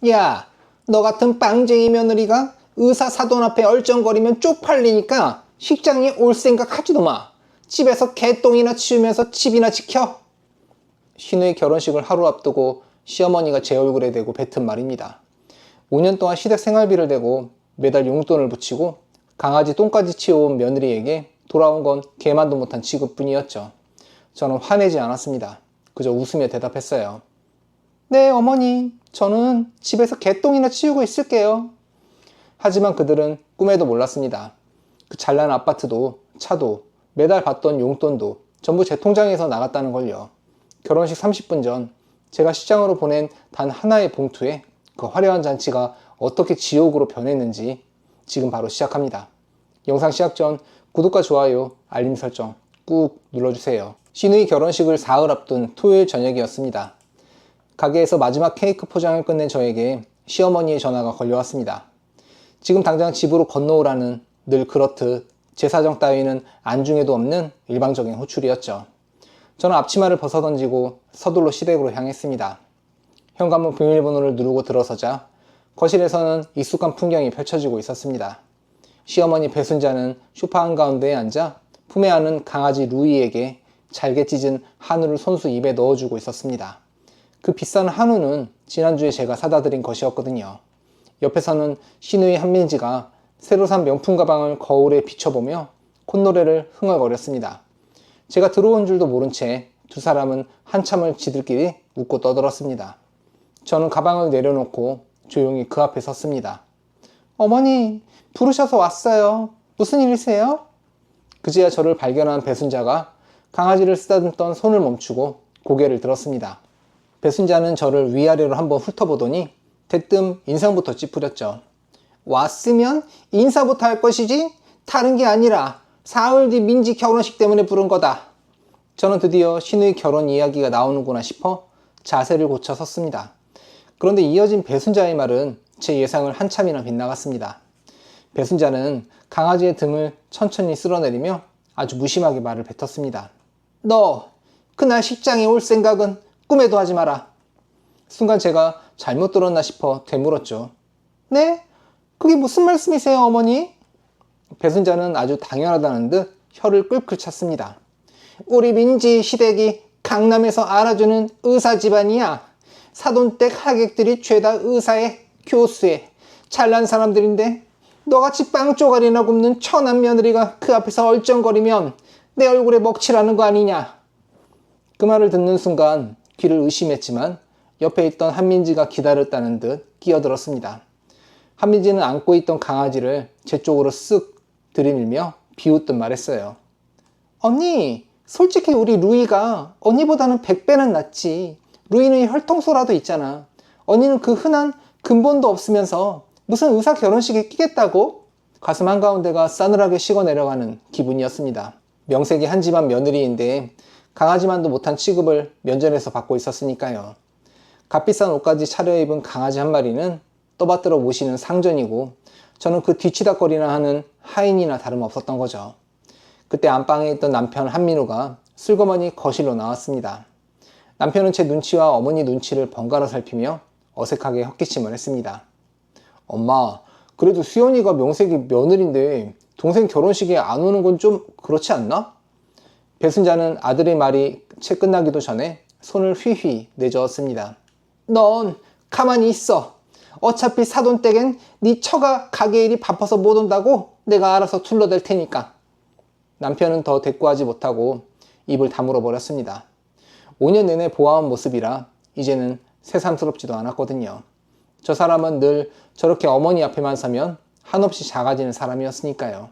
야, 너 같은 빵쟁이 며느리가 의사 사돈 앞에 얼쩡거리면 쪽팔리니까 식장에 올 생각 하지도 마. 집에서 개똥이나 치우면서 집이나 지켜. 시누이 결혼식을 하루 앞두고 시어머니가 제 얼굴에 대고 뱉은 말입니다. 5년 동안 시댁 생활비를 대고 매달 용돈을 붙이고 강아지 똥까지 치워온 며느리에게 돌아온 건 개만도 못한 취급뿐이었죠. 저는 화내지 않았습니다. 그저 웃으며 대답했어요. 네, 어머니. 저는 집에서 개똥이나 치우고 있을게요. 하지만 그들은 꿈에도 몰랐습니다. 그 잘난 아파트도 차도 매달 받던 용돈도 전부 제 통장에서 나갔다는 걸요. 결혼식 30분 전 제가 시장으로 보낸 단 하나의 봉투에 그 화려한 잔치가 어떻게 지옥으로 변했는지 지금 바로 시작합니다. 영상 시작 전 구독과 좋아요, 알림 설정 꾹 눌러주세요. 시누이 결혼식을 사흘 앞둔 토요일 저녁이었습니다. 가게에서 마지막 케이크 포장을 끝낸 저에게 시어머니의 전화가 걸려왔습니다. 지금 당장 집으로 건너오라는 늘 그렇듯 제 사정 따위는 안중에도 없는 일방적인 호출이었죠. 저는 앞치마를 벗어던지고 서둘러 시댁으로 향했습니다. 현관문 비밀번호를 누르고 들어서자 거실에서는 익숙한 풍경이 펼쳐지고 있었습니다. 시어머니 배순자는 소파 한가운데에 앉아 품에 안은 강아지 루이에게 잘게 찢은 한우를 손수 입에 넣어주고 있었습니다. 그 비싼 한우는 지난주에 제가 사다 드린 것이었거든요. 옆에서는 시누이 한민지가 새로 산 명품 가방을 거울에 비춰보며 콧노래를 흥얼거렸습니다. 제가 들어온 줄도 모른 채 두 사람은 한참을 지들끼리 웃고 떠들었습니다. 저는 가방을 내려놓고 조용히 그 앞에 섰습니다. 어머니, 부르셔서 왔어요. 무슨 일이세요? 그제야 저를 발견한 배순자가 강아지를 쓰다듬던 손을 멈추고 고개를 들었습니다. 배순자는 저를 위아래로 한번 훑어보더니 대뜸 인상부터 찌푸렸죠. 왔으면 인사부터 할 것이지 다른 게 아니라 사흘 뒤 민지 결혼식 때문에 부른 거다. 저는 드디어 시누이 결혼 이야기가 나오는구나 싶어 자세를 고쳐 섰습니다. 그런데 이어진 배순자의 말은 제 예상을 한참이나 빗나갔습니다. 배순자는 강아지의 등을 천천히 쓸어내리며 아주 무심하게 말을 뱉었습니다. 너 그날 식장에 올 생각은 꿈에도 하지 마라. 순간 제가 잘못 들었나 싶어 되물었죠. 네? 그게 무슨 말씀이세요, 어머니? 배순자는 아주 당연하다는 듯 혀를 끌끌 찼습니다. 우리 민지 시댁이 강남에서 알아주는 의사 집안이야. 사돈댁 하객들이 죄다 의사에 교수에 잘난 사람들인데 너같이 빵 쪼가리나 굽는 천한 며느리가 그 앞에서 얼쩡거리면 내 얼굴에 먹칠하는 거 아니냐. 그 말을 듣는 순간 귀를 의심했지만 옆에 있던 한민지가 기다렸다는 듯 끼어들었습니다. 한민지는 안고 있던 강아지를 제 쪽으로 쓱 들이밀며 비웃듯 말했어요. 언니, 솔직히 우리 루이가 언니보다는 100배는 낫지. 루이는 혈통소라도 있잖아. 언니는 그 흔한 근본도 없으면서 무슨 의사 결혼식에 끼겠다고? 가슴 한가운데가 싸늘하게 식어내려가는 기분이었습니다. 명색이 한 집안 며느리인데 강아지만도 못한 취급을 면전에서 받고 있었으니까요. 값비싼 옷까지 차려입은 강아지 한 마리는 떠받들어 모시는 상전이고 저는 그 뒤치다거리나 하는 하인이나 다름없었던 거죠. 그때 안방에 있던 남편 한민우가 슬그머니 거실로 나왔습니다. 남편은 제 눈치와 어머니 눈치를 번갈아 살피며 어색하게 헛기침을 했습니다. 엄마, 그래도 수연이가 명색이 며느리인데 동생 결혼식에 안 오는 건 좀 그렇지 않나? 배순자는 아들의 말이 채 끝나기도 전에 손을 휘휘 내저었습니다. 넌 가만히 있어. 어차피 사돈댁엔 네 처가 가게 일이 바빠서 못 온다고 내가 알아서 둘러댈 테니까. 남편은 더 대꾸하지 못하고 입을 다물어 버렸습니다. 5년 내내 보아온 모습이라 이제는 새삼스럽지도 않았거든요. 저 사람은 늘 저렇게 어머니 앞에만 서면 한없이 작아지는 사람이었으니까요.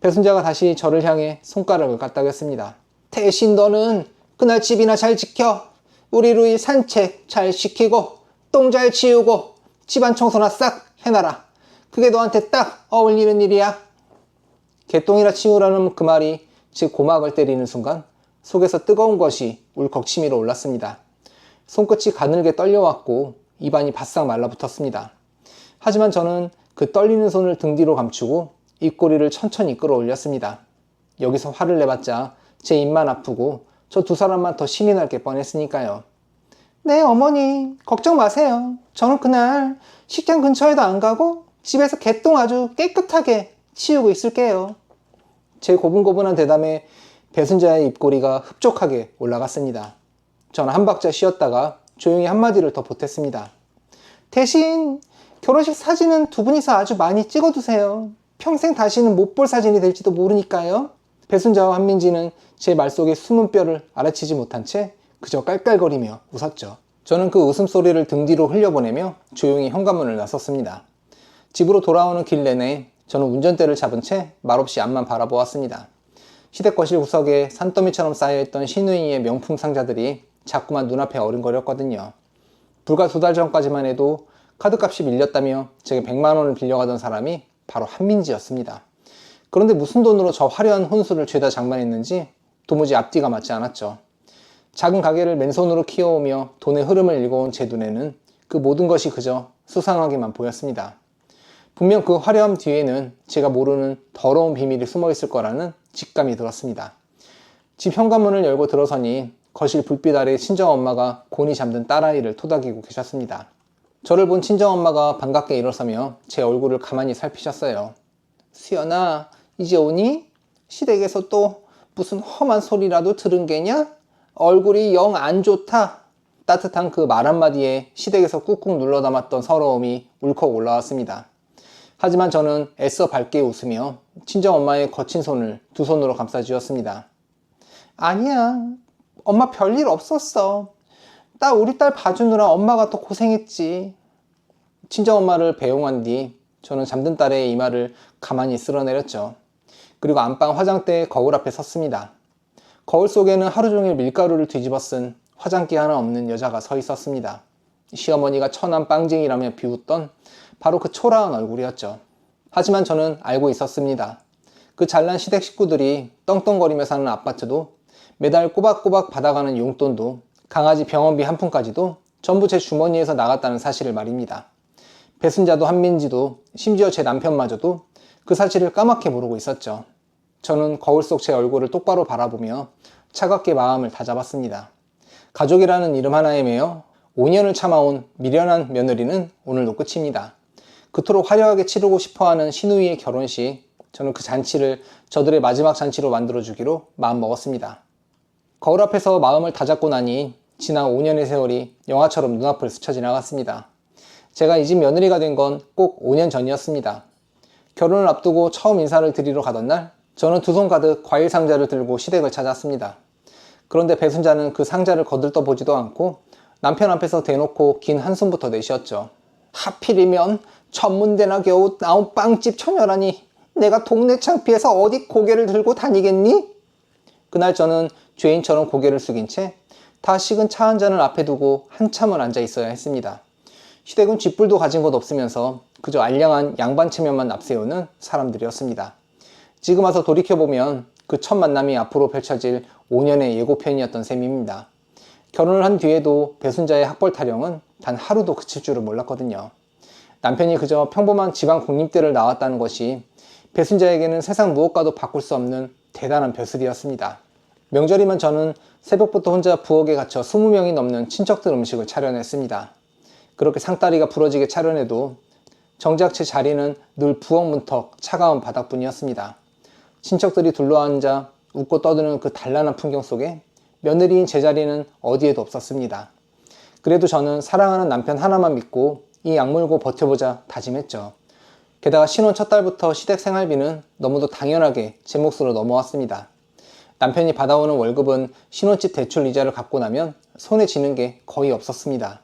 배순자가 다시 저를 향해 손가락을 까딱였습니다. 대신 너는 그날 집이나 잘 지켜. 우리 루이 산책 잘 시키고 똥 잘 치우고 집안 청소나 싹 해놔라. 그게 너한테 딱 어울리는 일이야. 개똥이라 치우라는 그 말이 제 고막을 때리는 순간 속에서 뜨거운 것이 울컥 치밀어 올랐습니다. 손끝이 가늘게 떨려왔고 입안이 바싹 말라붙었습니다. 하지만 저는 그 떨리는 손을 등 뒤로 감추고 입꼬리를 천천히 끌어올렸습니다. 여기서 화를 내봤자 제 입만 아프고 저 두 사람만 더 신이 날 게 뻔했으니까요. 네, 어머니, 걱정 마세요. 저는 그날 식장 근처에도 안 가고 집에서 개똥 아주 깨끗하게 치우고 있을게요. 제 고분고분한 대담에 배순자의 입꼬리가 흡족하게 올라갔습니다. 저는 한 박자 쉬었다가 조용히 한마디를 더 보탰습니다. 대신 결혼식 사진은 두 분이서 아주 많이 찍어두세요. 평생 다시는 못 볼 사진이 될지도 모르니까요. 배순자와 한민지는 제 말 속에 숨은 뼈를 알아채지 못한 채 그저 깔깔거리며 웃었죠. 저는 그 웃음소리를 등 뒤로 흘려보내며 조용히 현관문을 나섰습니다. 집으로 돌아오는 길 내내 저는 운전대를 잡은 채 말없이 앞만 바라보았습니다. 시댁 거실 구석에 산더미처럼 쌓여있던 시누이의 명품 상자들이 자꾸만 눈앞에 어른거렸거든요. 불과 2달 전까지만 해도 카드값이 밀렸다며 제게 100만 원을 빌려가던 사람이 바로 한민지였습니다. 그런데 무슨 돈으로 저 화려한 혼수를 죄다 장만했는지 도무지 앞뒤가 맞지 않았죠. 작은 가게를 맨손으로 키워오며 돈의 흐름을 읽어온 제 눈에는 그 모든 것이 그저 수상하게만 보였습니다. 분명 그 화려함 뒤에는 제가 모르는 더러운 비밀이 숨어 있을 거라는 직감이 들었습니다. 집 현관문을 열고 들어서니 거실 불빛 아래 친정엄마가 곤히 잠든 딸아이를 토닥이고 계셨습니다. 저를 본 친정엄마가 반갑게 일어서며 제 얼굴을 가만히 살피셨어요. 수연아, 이제 오니? 시댁에서 또 무슨 험한 소리라도 들은 게냐? 얼굴이 영 안 좋다. 따뜻한 그 말 한마디에 시댁에서 꾹꾹 눌러 담았던 서러움이 울컥 올라왔습니다. 하지만 저는 애써 밝게 웃으며 친정엄마의 거친 손을 두 손으로 감싸쥐었습니다. 아니야, 엄마 별일 없었어. 우리 딸 봐주느라 엄마가 더 고생했지. 친정엄마를 배웅한 뒤 저는 잠든 딸의 이마를 가만히 쓸어내렸죠. 그리고 안방 화장대의 거울 앞에 섰습니다. 거울 속에는 하루 종일 밀가루를 뒤집어 쓴 화장기 하나 없는 여자가 서 있었습니다. 시어머니가 천한 빵쟁이라며 비웃던 바로 그 초라한 얼굴이었죠. 하지만 저는 알고 있었습니다. 그 잘난 시댁 식구들이 떵떵거리며 사는 아파트도 매달 꼬박꼬박 받아가는 용돈도 강아지 병원비 한 푼까지도 전부 제 주머니에서 나갔다는 사실을 말입니다. 배순자도 한민지도 심지어 제 남편마저도 그 사실을 까맣게 모르고 있었죠. 저는 거울 속 제 얼굴을 똑바로 바라보며 차갑게 마음을 다잡았습니다. 가족이라는 이름 하나에 매여 5년을 참아온 미련한 며느리는 오늘도 끝입니다. 그토록 화려하게 치르고 싶어하는 시누이의 결혼식, 저는 그 잔치를 저들의 마지막 잔치로 만들어주기로 마음먹었습니다. 거울 앞에서 마음을 다잡고 나니 지난 5년의 세월이 영화처럼 눈앞을 스쳐 지나갔습니다. 제가 이 집 며느리가 된 건 꼭 5년 전이었습니다. 결혼을 앞두고 처음 인사를 드리러 가던 날, 저는 두 손 가득 과일 상자를 들고 시댁을 찾았습니다. 그런데 배순자는 그 상자를 거들떠보지도 않고 남편 앞에서 대놓고 긴 한숨부터 내쉬었죠. 하필이면 전문대나 겨우 나온 빵집 처녀라니, 내가 동네 창피해서 어디 고개를 들고 다니겠니? 그날 저는 죄인처럼 고개를 숙인 채 다 식은 차 한 잔을 앞에 두고 한참을 앉아 있어야 했습니다. 시댁은 쥐뿔도 가진 것 없으면서 그저 알량한 양반 체면만 앞세우는 사람들이었습니다. 지금 와서 돌이켜보면 그 첫 만남이 앞으로 펼쳐질 5년의 예고편이었던 셈입니다. 결혼을 한 뒤에도 배순자의 학벌 타령은 단 하루도 그칠 줄을 몰랐거든요. 남편이 그저 평범한 지방 국립대를 나왔다는 것이 배순자에게는 세상 무엇과도 바꿀 수 없는 대단한 벼슬이었습니다. 명절이면 저는 새벽부터 혼자 부엌에 갇혀 20명이 넘는 친척들 음식을 차려냈습니다. 그렇게 상다리가 부러지게 차려내도 정작 제 자리는 늘 부엌 문턱 차가운 바닥뿐이었습니다. 친척들이 둘러앉아 웃고 떠드는 그 단란한 풍경 속에 며느리인 제 자리는 어디에도 없었습니다. 그래도 저는 사랑하는 남편 하나만 믿고 이 악물고 버텨보자 다짐했죠. 게다가 신혼 첫 달부터 시댁 생활비는 너무도 당연하게 제 몫으로 넘어왔습니다. 남편이 받아오는 월급은 신혼집 대출 이자를 갚고 나면 손에 쥐는 게 거의 없었습니다.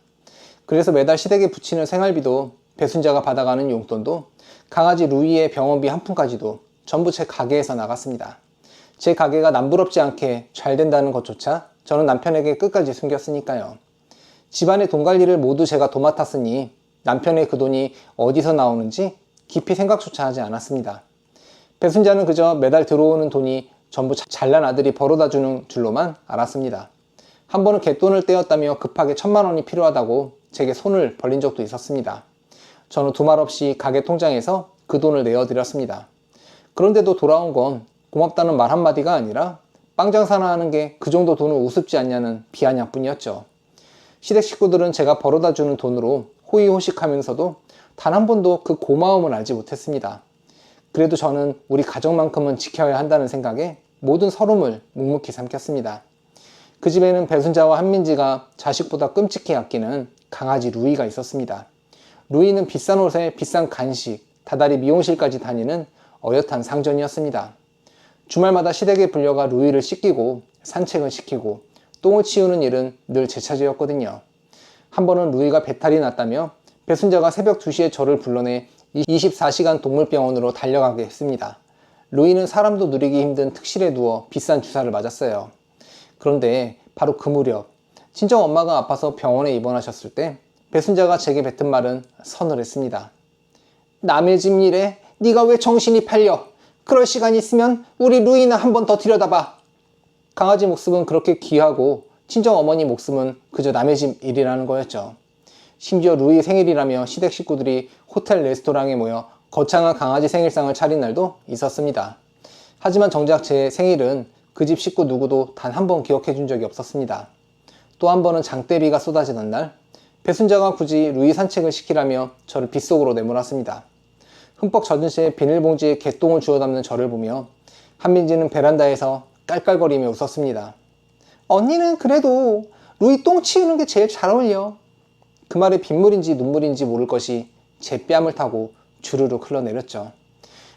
그래서 매달 시댁에 붙이는 생활비도 배순자가 받아가는 용돈도 강아지 루이의 병원비 한 푼까지도 전부 제 가게에서 나갔습니다. 제 가게가 남부럽지 않게 잘 된다는 것조차 저는 남편에게 끝까지 숨겼으니까요. 집안의 돈 관리를 모두 제가 도맡았으니 남편의 그 돈이 어디서 나오는지 깊이 생각조차 하지 않았습니다. 배순자는 그저 매달 들어오는 돈이 전부 잘난 아들이 벌어다주는 줄로만 알았습니다. 한 번은 갯돈을 떼었다며 급하게 1,000만 원이 필요하다고 제게 손을 벌린 적도 있었습니다. 저는 두말 없이 가게 통장에서 그 돈을 내어드렸습니다. 그런데도 돌아온 건 고맙다는 말 한마디가 아니라 빵 장사나 하는 게 그 정도 돈은 우습지 않냐는 비아냥뿐이었죠. 시댁 식구들은 제가 벌어다 주는 돈으로 호의호식하면서도 단 한 번도 그 고마움을 알지 못했습니다. 그래도 저는 우리 가족만큼은 지켜야 한다는 생각에 모든 서름을 묵묵히 삼켰습니다. 그 집에는 배순자와 한민지가 자식보다 끔찍히 아끼는 강아지 루이가 있었습니다. 루이는 비싼 옷에 비싼 간식, 다달이 미용실까지 다니는 어엿한 상전이었습니다. 주말마다 시댁에 불려가 루이를 씻기고 산책을 시키고 똥을 치우는 일은 늘 제 차지였거든요. 한 번은 루이가 배탈이 났다며 배순자가 새벽 2시에 저를 불러내 24시간 동물병원으로 달려가게 했습니다. 루이는 사람도 누리기 힘든 특실에 누워 비싼 주사를 맞았어요. 그런데 바로 그 무렵 친정 엄마가 아파서 병원에 입원하셨을 때 배순자가 제게 뱉은 말은 서늘했습니다. 남의 집 일에 네가 왜 정신이 팔려? 그럴 시간 있으면 우리 루이나 한 번 더 들여다봐. 강아지 목숨은 그렇게 귀하고 친정 어머니 목숨은 그저 남의 집 일이라는 거였죠. 심지어 루이 생일이라며 시댁 식구들이 호텔 레스토랑에 모여 거창한 강아지 생일상을 차린 날도 있었습니다. 하지만 정작 제 생일은 그 집 식구 누구도 단 한 번 기억해 준 적이 없었습니다. 또 한 번은 장대비가 쏟아지던 날 배순자가 굳이 루이 산책을 시키라며 저를 빗속으로 내몰았습니다. 흠뻑 젖은 채 비닐봉지에 개똥을 주워 담는 저를 보며 한민지는 베란다에서 깔깔거리며 웃었습니다. 언니는 그래도 루이 똥 치우는 게 제일 잘 어울려. 그 말에 빗물인지 눈물인지 모를 것이 제 뺨을 타고 주르륵 흘러내렸죠.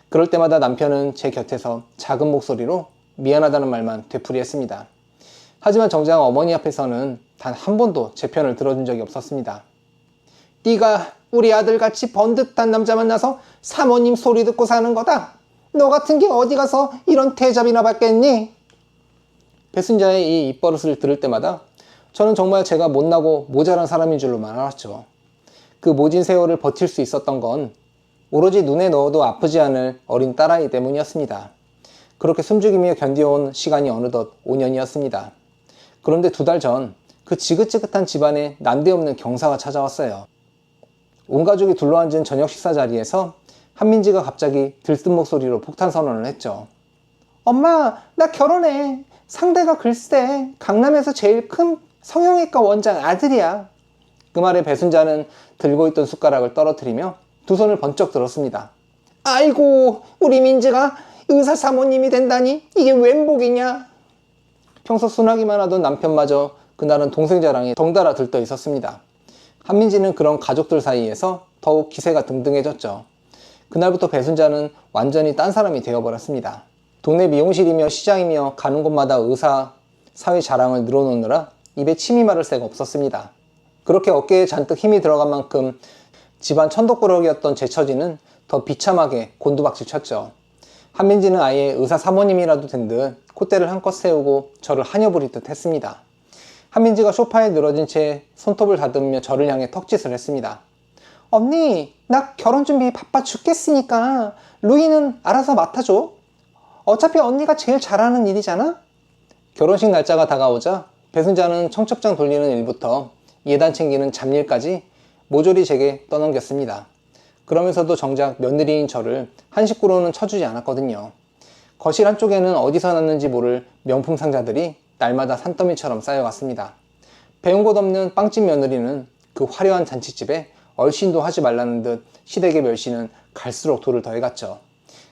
그럴 때마다 남편은 제 곁에서 작은 목소리로 미안하다는 말만 되풀이했습니다. 하지만 정작 어머니 앞에서는 단 한 번도 제 편을 들어준 적이 없었습니다. 네가 우리 아들같이 번듯한 남자 만나서 사모님 소리 듣고 사는 거다. 너 같은 게 어디 가서 이런 대접이나 받겠니? 배순자의 이 입버릇을 들을 때마다 저는 정말 제가 못나고 모자란 사람인 줄로만 알았죠. 그 모진 세월을 버틸 수 있었던 건 오로지 눈에 넣어도 아프지 않을 어린 딸아이 때문이었습니다. 그렇게 숨죽이며 견뎌온 시간이 어느덧 5년이었습니다. 그런데 2달 전 그 지긋지긋한 집안에 난데없는 경사가 찾아왔어요. 온 가족이 둘러앉은 저녁 식사 자리에서 한민지가 갑자기 들뜬 목소리로 폭탄 선언을 했죠. 엄마, 나 결혼해. 상대가 글쎄 강남에서 제일 큰 성형외과 원장 아들이야. 그 말에 배순자는 들고 있던 숟가락을 떨어뜨리며 두 손을 번쩍 들었습니다. 아이고, 우리 민지가 의사 사모님이 된다니 이게 웬 복이냐. 평소 순하기만 하던 남편마저 그날은 동생 자랑에 덩달아 들떠 있었습니다. 한민지는 그런 가족들 사이에서 더욱 기세가 등등해졌죠. 그날부터 배순자는 완전히 딴 사람이 되어버렸습니다. 동네 미용실이며 시장이며 가는 곳마다 의사, 사회 자랑을 늘어놓느라 입에 침이 마를 새가 없었습니다. 그렇게 어깨에 잔뜩 힘이 들어간 만큼 집안 천덕꾸러기였던 제 처지는 더 비참하게 곤두박질 쳤죠. 한민지는 아예 의사 사모님이라도 된 듯 콧대를 한껏 세우고 저를 한여 부리듯 했습니다. 한민지가 소파에 늘어진 채 손톱을 다듬으며 저를 향해 턱짓을 했습니다. 언니, 나 결혼 준비 바빠 죽겠으니까 루이는 알아서 맡아줘. 어차피 언니가 제일 잘하는 일이잖아? 결혼식 날짜가 다가오자 배순자는 청첩장 돌리는 일부터 예단 챙기는 잡일까지 모조리 제게 떠넘겼습니다. 그러면서도 정작 며느리인 저를 한 식구로는 쳐주지 않았거든요. 거실 한쪽에는 어디서 났는지 모를 명품 상자들이 날마다 산더미처럼 쌓여갔습니다. 배운 것 없는 빵집 며느리는 그 화려한 잔치집에 얼씬도 하지 말라는 듯 시댁의 멸시는 갈수록 돌을 더해갔죠.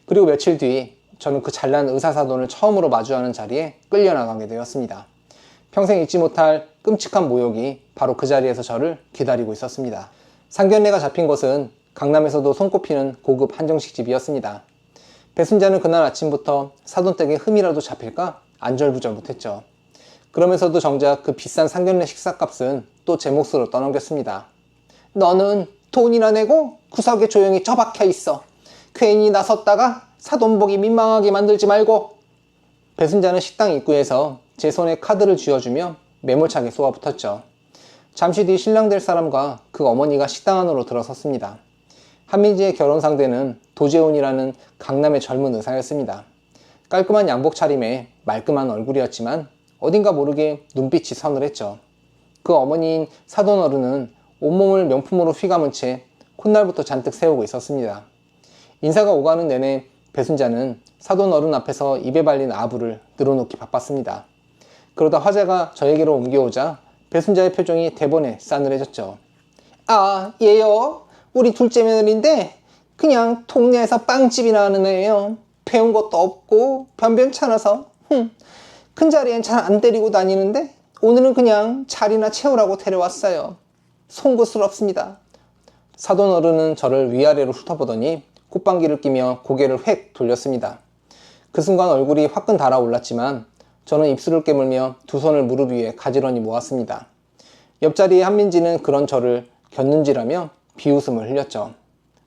그리고 며칠 뒤 저는 그 잘난 의사사돈을 처음으로 마주하는 자리에 끌려나가게 되었습니다. 평생 잊지 못할 끔찍한 모욕이 바로 그 자리에서 저를 기다리고 있었습니다. 상견례가 잡힌 곳은 강남에서도 손꼽히는 고급 한정식집이었습니다. 배순자는 그날 아침부터 사돈댁에 흠이라도 잡힐까 안절부절 못했죠. 그러면서도 정작 그 비싼 상견례 식사값은 또 제 몫으로 떠넘겼습니다. 너는 돈이나 내고 구석에 조용히 처박혀 있어. 괜히 나섰다가 사돈복이 민망하게 만들지 말고. 배순자는 식당 입구에서 제 손에 카드를 쥐어주며 매몰차게 쏘아붙었죠. 잠시 뒤 신랑 될 사람과 그 어머니가 식당 안으로 들어섰습니다. 한민지의 결혼 상대는 도재훈이라는 강남의 젊은 의사였습니다. 깔끔한 양복 차림에 말끔한 얼굴이었지만 어딘가 모르게 눈빛이 서늘했죠. 그 어머니인 사돈어른은 온몸을 명품으로 휘감은 채 콧날부터 잔뜩 세우고 있었습니다. 인사가 오가는 내내 배순자는 사돈어른 앞에서 입에 발린 아부를 늘어놓기 바빴습니다. 그러다 화제가 저에게로 옮겨오자 배순자의 표정이 대번에 싸늘해졌죠. 아, 얘요. 우리 둘째 며느리인데 그냥 동네에서 빵집이나 하는 애예요. 배운 것도 없고 변변찮아서 큰 자리엔 잘 안 데리고 다니는데 오늘은 그냥 자리나 채우라고 데려왔어요. 송구스럽습니다. 사돈 어른은 저를 위아래로 훑어보더니 콧방귀를 끼며 고개를 획 돌렸습니다. 그 순간 얼굴이 화끈 달아올랐지만 저는 입술을 깨물며 두 손을 무릎 위에 가지런히 모았습니다. 옆자리의 한민지는 그런 저를 곁눈질하며 비웃음을 흘렸죠.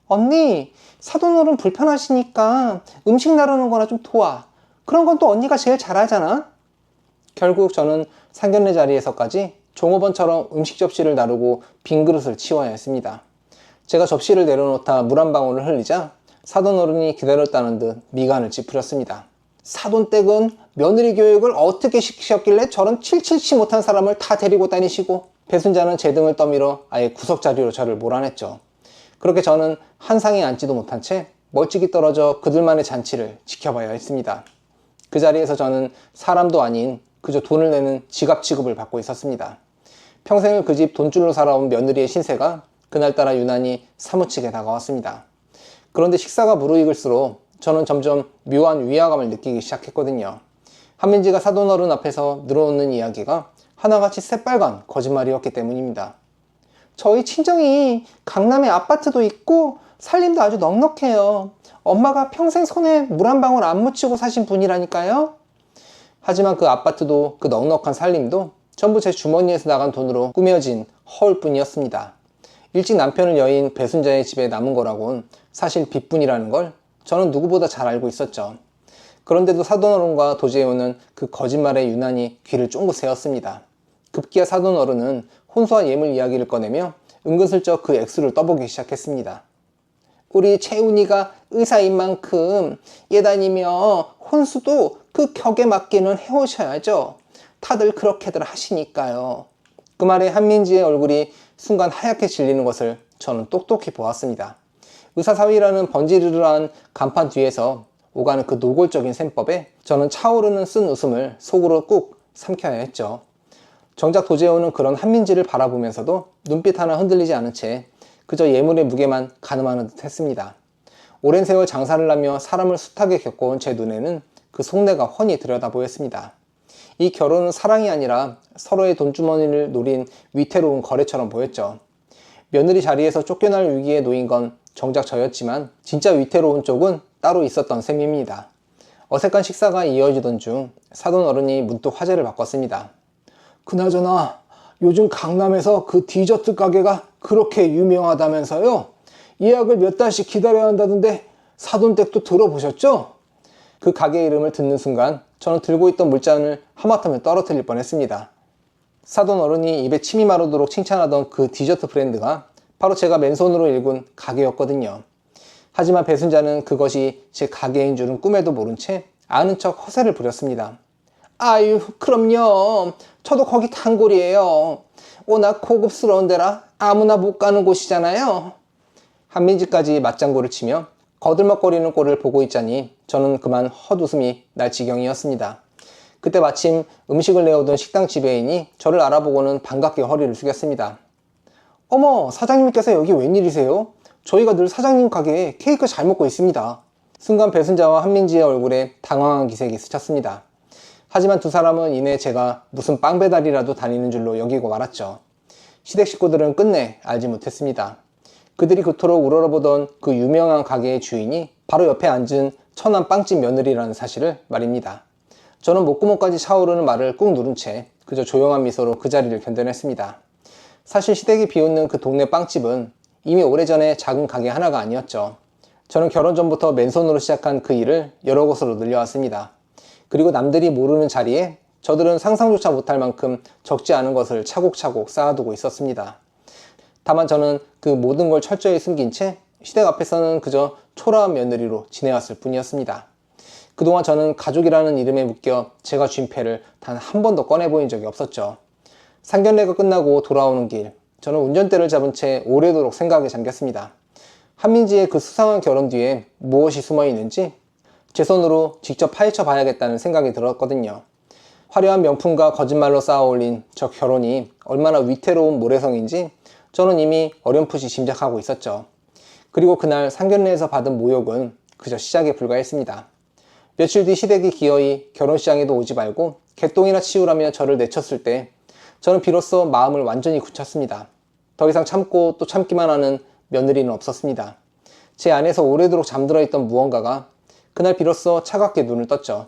언니, 사돈어른 불편하시니까 음식 나르는 거나 좀 도와. 그런 건 또 언니가 제일 잘하잖아. 결국 저는 상견례 자리에서까지 종업원처럼 음식 접시를 나르고 빈 그릇을 치워야 했습니다. 제가 접시를 내려놓다 물 한 방울을 흘리자 사돈어른이 기다렸다는 듯 미간을 찌푸렸습니다. 사돈댁은 며느리 교육을 어떻게 시키셨길래 저런 칠칠치 못한 사람을 다 데리고 다니시고. 배순자는 제 등을 떠밀어 아예 구석자리로 저를 몰아냈죠. 그렇게 저는 한 상에 앉지도 못한 채 멀찍이 떨어져 그들만의 잔치를 지켜봐야 했습니다. 그 자리에서 저는 사람도 아닌 그저 돈을 내는 지갑 취급을 받고 있었습니다. 평생을 그 집 돈줄로 살아온 며느리의 신세가 그날따라 유난히 사무치게 다가왔습니다. 그런데 식사가 무르익을수록 저는 점점 묘한 위화감을 느끼기 시작했거든요. 한민지가 사돈어른 앞에서 늘어놓는 이야기가 하나같이 새빨간 거짓말이었기 때문입니다. 저희 친정이 강남에 아파트도 있고 살림도 아주 넉넉해요. 엄마가 평생 손에 물 한 방울 안 묻히고 사신 분이라니까요. 하지만 그 아파트도 그 넉넉한 살림도 전부 제 주머니에서 나간 돈으로 꾸며진 허울뿐이었습니다. 일찍 남편을 여인 배순자의 집에 남은 거라곤 사실 빚뿐이라는 걸 저는 누구보다 잘 알고 있었죠. 그런데도 사돈어른과 도재호는 그 거짓말에 유난히 귀를 쫑긋 세웠습니다. 급기야 사돈어른은 혼수와 예물 이야기를 꺼내며 은근슬쩍 그 액수를 떠보기 시작했습니다. 우리 채훈이가 의사인 만큼 예단이며 혼수도 그 격에 맞게는 해오셔야죠. 다들 그렇게들 하시니까요. 그 말에 한민지의 얼굴이 순간 하얗게 질리는 것을 저는 똑똑히 보았습니다. 의사사위라는 번지르르한 간판 뒤에서 오가는 그 노골적인 셈법에 저는 차오르는 쓴 웃음을 속으로 꾹 삼켜야 했죠. 정작 도재호는 그런 한민지를 바라보면서도 눈빛 하나 흔들리지 않은 채 그저 예물의 무게만 가늠하는 듯 했습니다. 오랜 세월 장사를 하며 사람을 숱하게 겪어온 제 눈에는 그 속내가 훤히 들여다 보였습니다. 이 결혼은 사랑이 아니라 서로의 돈주머니를 노린 위태로운 거래처럼 보였죠. 며느리 자리에서 쫓겨날 위기에 놓인 건 정작 저였지만 진짜 위태로운 쪽은 따로 있었던 셈입니다. 어색한 식사가 이어지던 중 사돈어른이 문득 화제를 바꿨습니다. 그나저나 요즘 강남에서 그 디저트 가게가 그렇게 유명하다면서요? 예약을 몇 달씩 기다려야 한다던데 사돈댁도 들어보셨죠? 그 가게 이름을 듣는 순간 저는 들고 있던 물잔을 하마터면 떨어뜨릴 뻔했습니다. 사돈어른이 입에 침이 마르도록 칭찬하던 그 디저트 브랜드가 바로 제가 맨손으로 일군 가게였거든요. 하지만 배순자는 그것이 제 가게인 줄은 꿈에도 모른 채 아는 척 허세를 부렸습니다. 아유, 그럼요. 저도 거기 단골이에요. 워낙 고급스러운 데라 아무나 못 가는 곳이잖아요. 한민지까지 맞장구를 치며 거들먹거리는 꼴을 보고 있자니 저는 그만 헛웃음이 날 지경이었습니다. 그때 마침 음식을 내오던 식당 지배인이 저를 알아보고는 반갑게 허리를 숙였습니다. 어머, 사장님께서 여기 웬일이세요? 저희가 늘 사장님 가게에 케이크 잘 먹고 있습니다. 순간 배순자와 한민지의 얼굴에 당황한 기색이 스쳤습니다. 하지만 두 사람은 이내 제가 무슨 빵 배달이라도 다니는 줄로 여기고 말았죠. 시댁 식구들은 끝내 알지 못했습니다. 그들이 그토록 우러러보던 그 유명한 가게의 주인이 바로 옆에 앉은 천안 빵집 며느리라는 사실을 말입니다. 저는 목구멍까지 차오르는 말을 꾹 누른 채 그저 조용한 미소로 그 자리를 견뎌냈습니다. 사실 시댁이 비웃는 그 동네 빵집은 이미 오래전에 작은 가게 하나가 아니었죠. 저는 결혼 전부터 맨손으로 시작한 그 일을 여러 곳으로 늘려왔습니다. 그리고 남들이 모르는 자리에 저들은 상상조차 못할 만큼 적지 않은 것을 차곡차곡 쌓아두고 있었습니다. 다만 저는 그 모든 걸 철저히 숨긴 채 시댁 앞에서는 그저 초라한 며느리로 지내왔을 뿐이었습니다. 그동안 저는 가족이라는 이름에 묶여 제가 쥔 패를 단 한 번도 꺼내보인 적이 없었죠. 상견례가 끝나고 돌아오는 길, 저는 운전대를 잡은 채 오래도록 생각에 잠겼습니다. 한민지의 그 수상한 결혼 뒤에 무엇이 숨어 있는지 제 손으로 직접 파헤쳐 봐야겠다는 생각이 들었거든요. 화려한 명품과 거짓말로 쌓아올린 저 결혼이 얼마나 위태로운 모래성인지 저는 이미 어렴풋이 짐작하고 있었죠. 그리고 그날 상견례에서 받은 모욕은 그저 시작에 불과했습니다. 며칠 뒤 시댁이 기어이 결혼식장에도 오지 말고 개똥이나 치우라며 저를 내쳤을 때 저는 비로소 마음을 완전히 굳혔습니다. 더 이상 참고 또 참기만 하는 며느리는 없었습니다. 제 안에서 오래도록 잠들어 있던 무언가가 그날 비로소 차갑게 눈을 떴죠.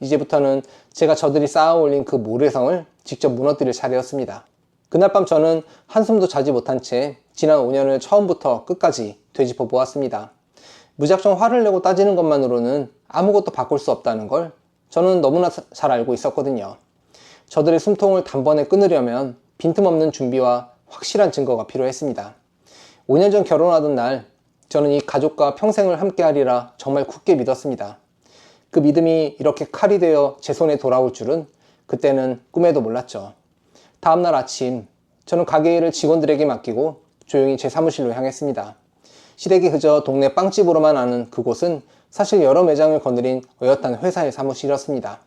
이제부터는 제가 저들이 쌓아올린 그 모래성을 직접 무너뜨릴 차례였습니다. 그날 밤 저는 한숨도 자지 못한 채 지난 5년을 처음부터 끝까지 되짚어 보았습니다. 무작정 화를 내고 따지는 것만으로는 아무것도 바꿀 수 없다는 걸 저는 너무나 잘 알고 있었거든요. 저들의 숨통을 단번에 끊으려면 빈틈없는 준비와 확실한 증거가 필요했습니다. 5년 전 결혼하던 날 저는 이 가족과 평생을 함께하리라 정말 굳게 믿었습니다. 그 믿음이 이렇게 칼이 되어 제 손에 돌아올 줄은 그때는 꿈에도 몰랐죠. 다음날 아침 저는 가게 일을 직원들에게 맡기고 조용히 제 사무실로 향했습니다. 시댁이 그저 동네 빵집으로만 아는 그곳은 사실 여러 매장을 거느린 어엿한 회사의 사무실이었습니다.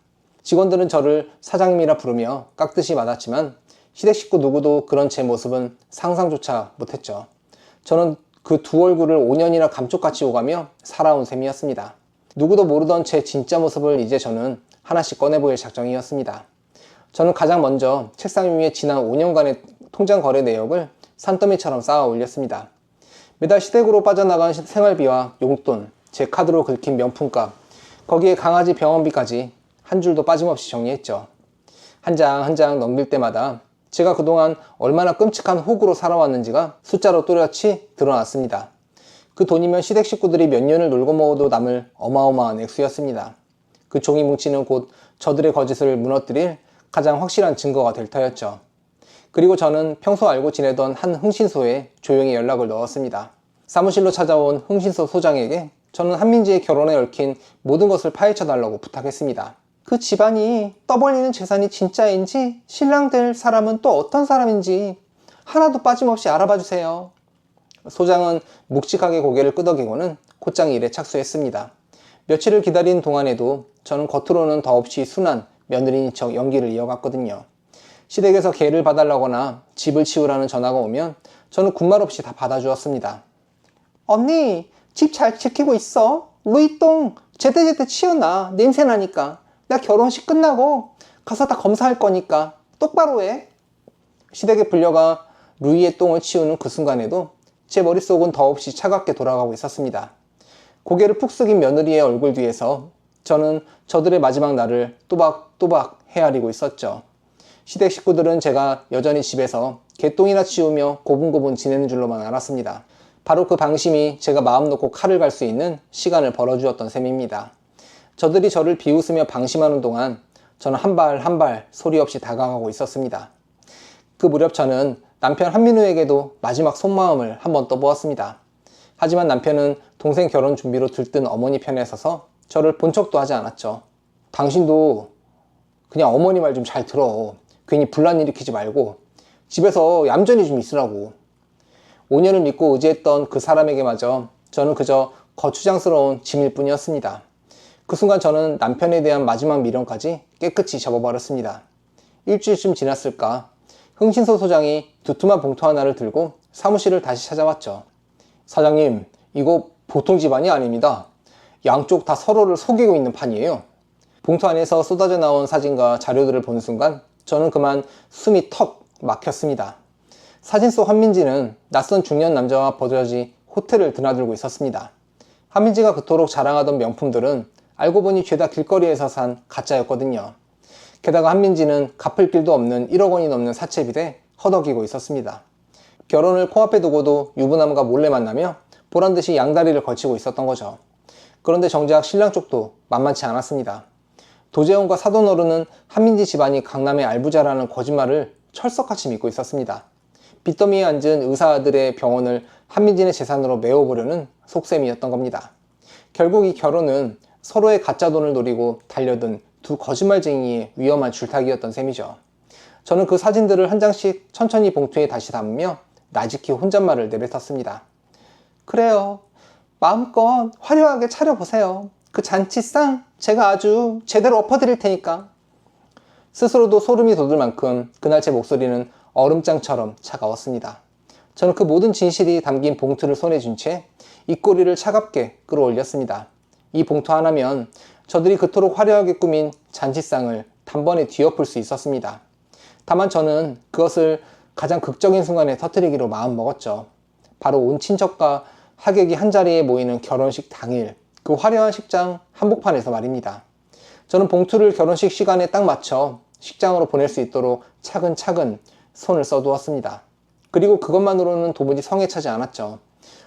직원들은 저를 사장님이라 부르며 깍듯이 맞았지만 시댁 식구 누구도 그런 제 모습은 상상조차 못했죠. 저는 그 두 얼굴을 5년이나 감쪽같이 오가며 살아온 셈이었습니다. 누구도 모르던 제 진짜 모습을 이제 저는 하나씩 꺼내보일 작정이었습니다. 저는 가장 먼저 책상 위에 지난 5년간의 통장 거래 내역을 산더미처럼 쌓아 올렸습니다. 매달 시댁으로 빠져나간 생활비와 용돈, 제 카드로 긁힌 명품값, 거기에 강아지 병원비까지 한 줄도 빠짐없이 정리했죠. 한 장 한 장 넘길 때마다 제가 그동안 얼마나 끔찍한 호구로 살아왔는지가 숫자로 또렷이 드러났습니다. 그 돈이면 시댁 식구들이 몇 년을 놀고 먹어도 남을 어마어마한 액수였습니다. 그 종이 뭉치는 곧 저들의 거짓을 무너뜨릴 가장 확실한 증거가 될 터였죠. 그리고 저는 평소 알고 지내던 한 흥신소에 조용히 연락을 넣었습니다. 사무실로 찾아온 흥신소 소장에게 저는 한민지의 결혼에 얽힌 모든 것을 파헤쳐 달라고 부탁했습니다. 그 집안이 떠벌리는 재산이 진짜인지 신랑 될 사람은 또 어떤 사람인지 하나도 빠짐없이 알아봐 주세요. 소장은 묵직하게 고개를 끄덕이고는 곧장 일에 착수했습니다. 며칠을 기다린 동안에도 저는 겉으로는 더없이 순한 며느리인 척 연기를 이어갔거든요. 시댁에서 개를 봐달라거나 집을 치우라는 전화가 오면 저는 군말 없이 다 받아주었습니다. 언니, 집 잘 지키고 있어? 루이똥 제때제때 치워놔. 냄새나니까. 나 결혼식 끝나고 가서 다 검사할 거니까 똑바로 해. 시댁에 불려가 루이의 똥을 치우는 그 순간에도 제 머릿속은 더없이 차갑게 돌아가고 있었습니다. 고개를 푹 숙인 며느리의 얼굴 뒤에서 저는 저들의 마지막 날을 또박또박 헤아리고 있었죠. 시댁 식구들은 제가 여전히 집에서 개똥이나 치우며 고분고분 지내는 줄로만 알았습니다. 바로 그 방심이 제가 마음 놓고 칼을 갈 수 있는 시간을 벌어주었던 셈입니다. 저들이 저를 비웃으며 방심하는 동안 저는 한 발 한 발 소리 없이 다가가고 있었습니다. 그 무렵 저는 남편 한민우에게도 마지막 속마음을 한번 떠보았습니다. 하지만 남편은 동생 결혼 준비로 들뜬 어머니 편에 서서 저를 본 척도 하지 않았죠. 당신도 그냥 어머니 말 좀 잘 들어. 괜히 분란 일으키지 말고 집에서 얌전히 좀 있으라고. 5년을 믿고 의지했던 그 사람에게마저 저는 그저 거추장스러운 짐일 뿐이었습니다. 그 순간 저는 남편에 대한 마지막 미련까지 깨끗이 접어버렸습니다. 일주일쯤 지났을까 흥신소 소장이 두툼한 봉투 하나를 들고 사무실을 다시 찾아왔죠. 사장님, 이거 보통 집안이 아닙니다. 양쪽 다 서로를 속이고 있는 판이에요. 봉투 안에서 쏟아져 나온 사진과 자료들을 보는 순간 저는 그만 숨이 턱 막혔습니다. 사진 속 한민지는 낯선 중년 남자와 버젓이 호텔을 드나들고 있었습니다. 한민지가 그토록 자랑하던 명품들은 알고 보니 죄다 길거리에서 산 가짜였거든요. 게다가 한민지는 갚을 길도 없는 1억 원이 넘는 사채빚에 허덕이고 있었습니다. 결혼을 코앞에 두고도 유부남과 몰래 만나며 보란듯이 양다리를 걸치고 있었던 거죠. 그런데 정작 신랑 쪽도 만만치 않았습니다. 도재원과 사돈어른은 한민지 집안이 강남의 알부자라는 거짓말을 철석같이 믿고 있었습니다. 빚더미에 앉은 의사들의 병원을 한민진의 재산으로 메워보려는 속셈이었던 겁니다. 결국 이 결혼은 서로의 가짜 돈을 노리고 달려든 두 거짓말쟁이의 위험한 줄타기였던 셈이죠. 저는 그 사진들을 한 장씩 천천히 봉투에 다시 담으며 나직히 혼잣말을 내뱉었습니다. 그래요. 마음껏 화려하게 차려보세요. 그 잔치상 제가 아주 제대로 엎어드릴 테니까. 스스로도 소름이 돋을 만큼 그날 제 목소리는 얼음장처럼 차가웠습니다. 저는 그 모든 진실이 담긴 봉투를 손에 쥔 채 입꼬리를 차갑게 끌어올렸습니다. 이 봉투 하나면 저들이 그토록 화려하게 꾸민 잔치상을 단번에 뒤엎을 수 있었습니다. 다만 저는 그것을 가장 극적인 순간에 터뜨리기로 마음먹었죠. 바로 온 친척과 하객이 한자리에 모이는 결혼식 당일, 그 화려한 식장 한복판에서 말입니다. 저는 봉투를 결혼식 시간에 딱 맞춰 식장으로 보낼 수 있도록 차근차근 손을 써두었습니다. 그리고 그것만으로는 도무지 성에 차지 않았죠.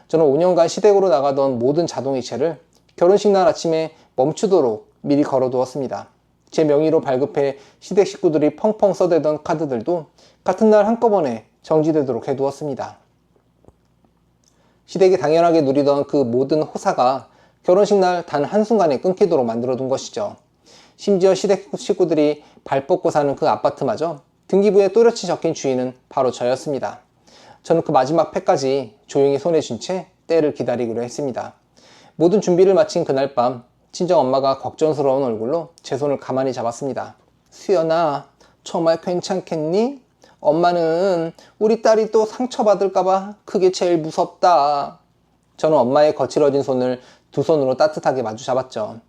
저는 5년간 시댁으로 나가던 모든 자동이체를 결혼식 날 아침에 멈추도록 미리 걸어두었습니다. 제 명의로 발급해 시댁 식구들이 펑펑 써대던 카드들도 같은 날 한꺼번에 정지되도록 해두었습니다. 시댁이 당연하게 누리던 그 모든 호사가 결혼식 날 단 한순간에 끊기도록 만들어둔 것이죠. 심지어 시댁 식구들이 발 뻗고 사는 그 아파트마저 등기부에 또렷이 적힌 주인은 바로 저였습니다. 저는 그 마지막 패까지 조용히 손에 쥔 채 때를 기다리기로 했습니다. 모든 준비를 마친 그날 밤 친정엄마가 걱정스러운 얼굴로 제 손을 가만히 잡았습니다. 수연아, 정말 괜찮겠니? 엄마는 우리 딸이 또 상처받을까봐 그게 제일 무섭다. 저는 엄마의 거칠어진 손을 두 손으로 따뜻하게 마주 잡았죠.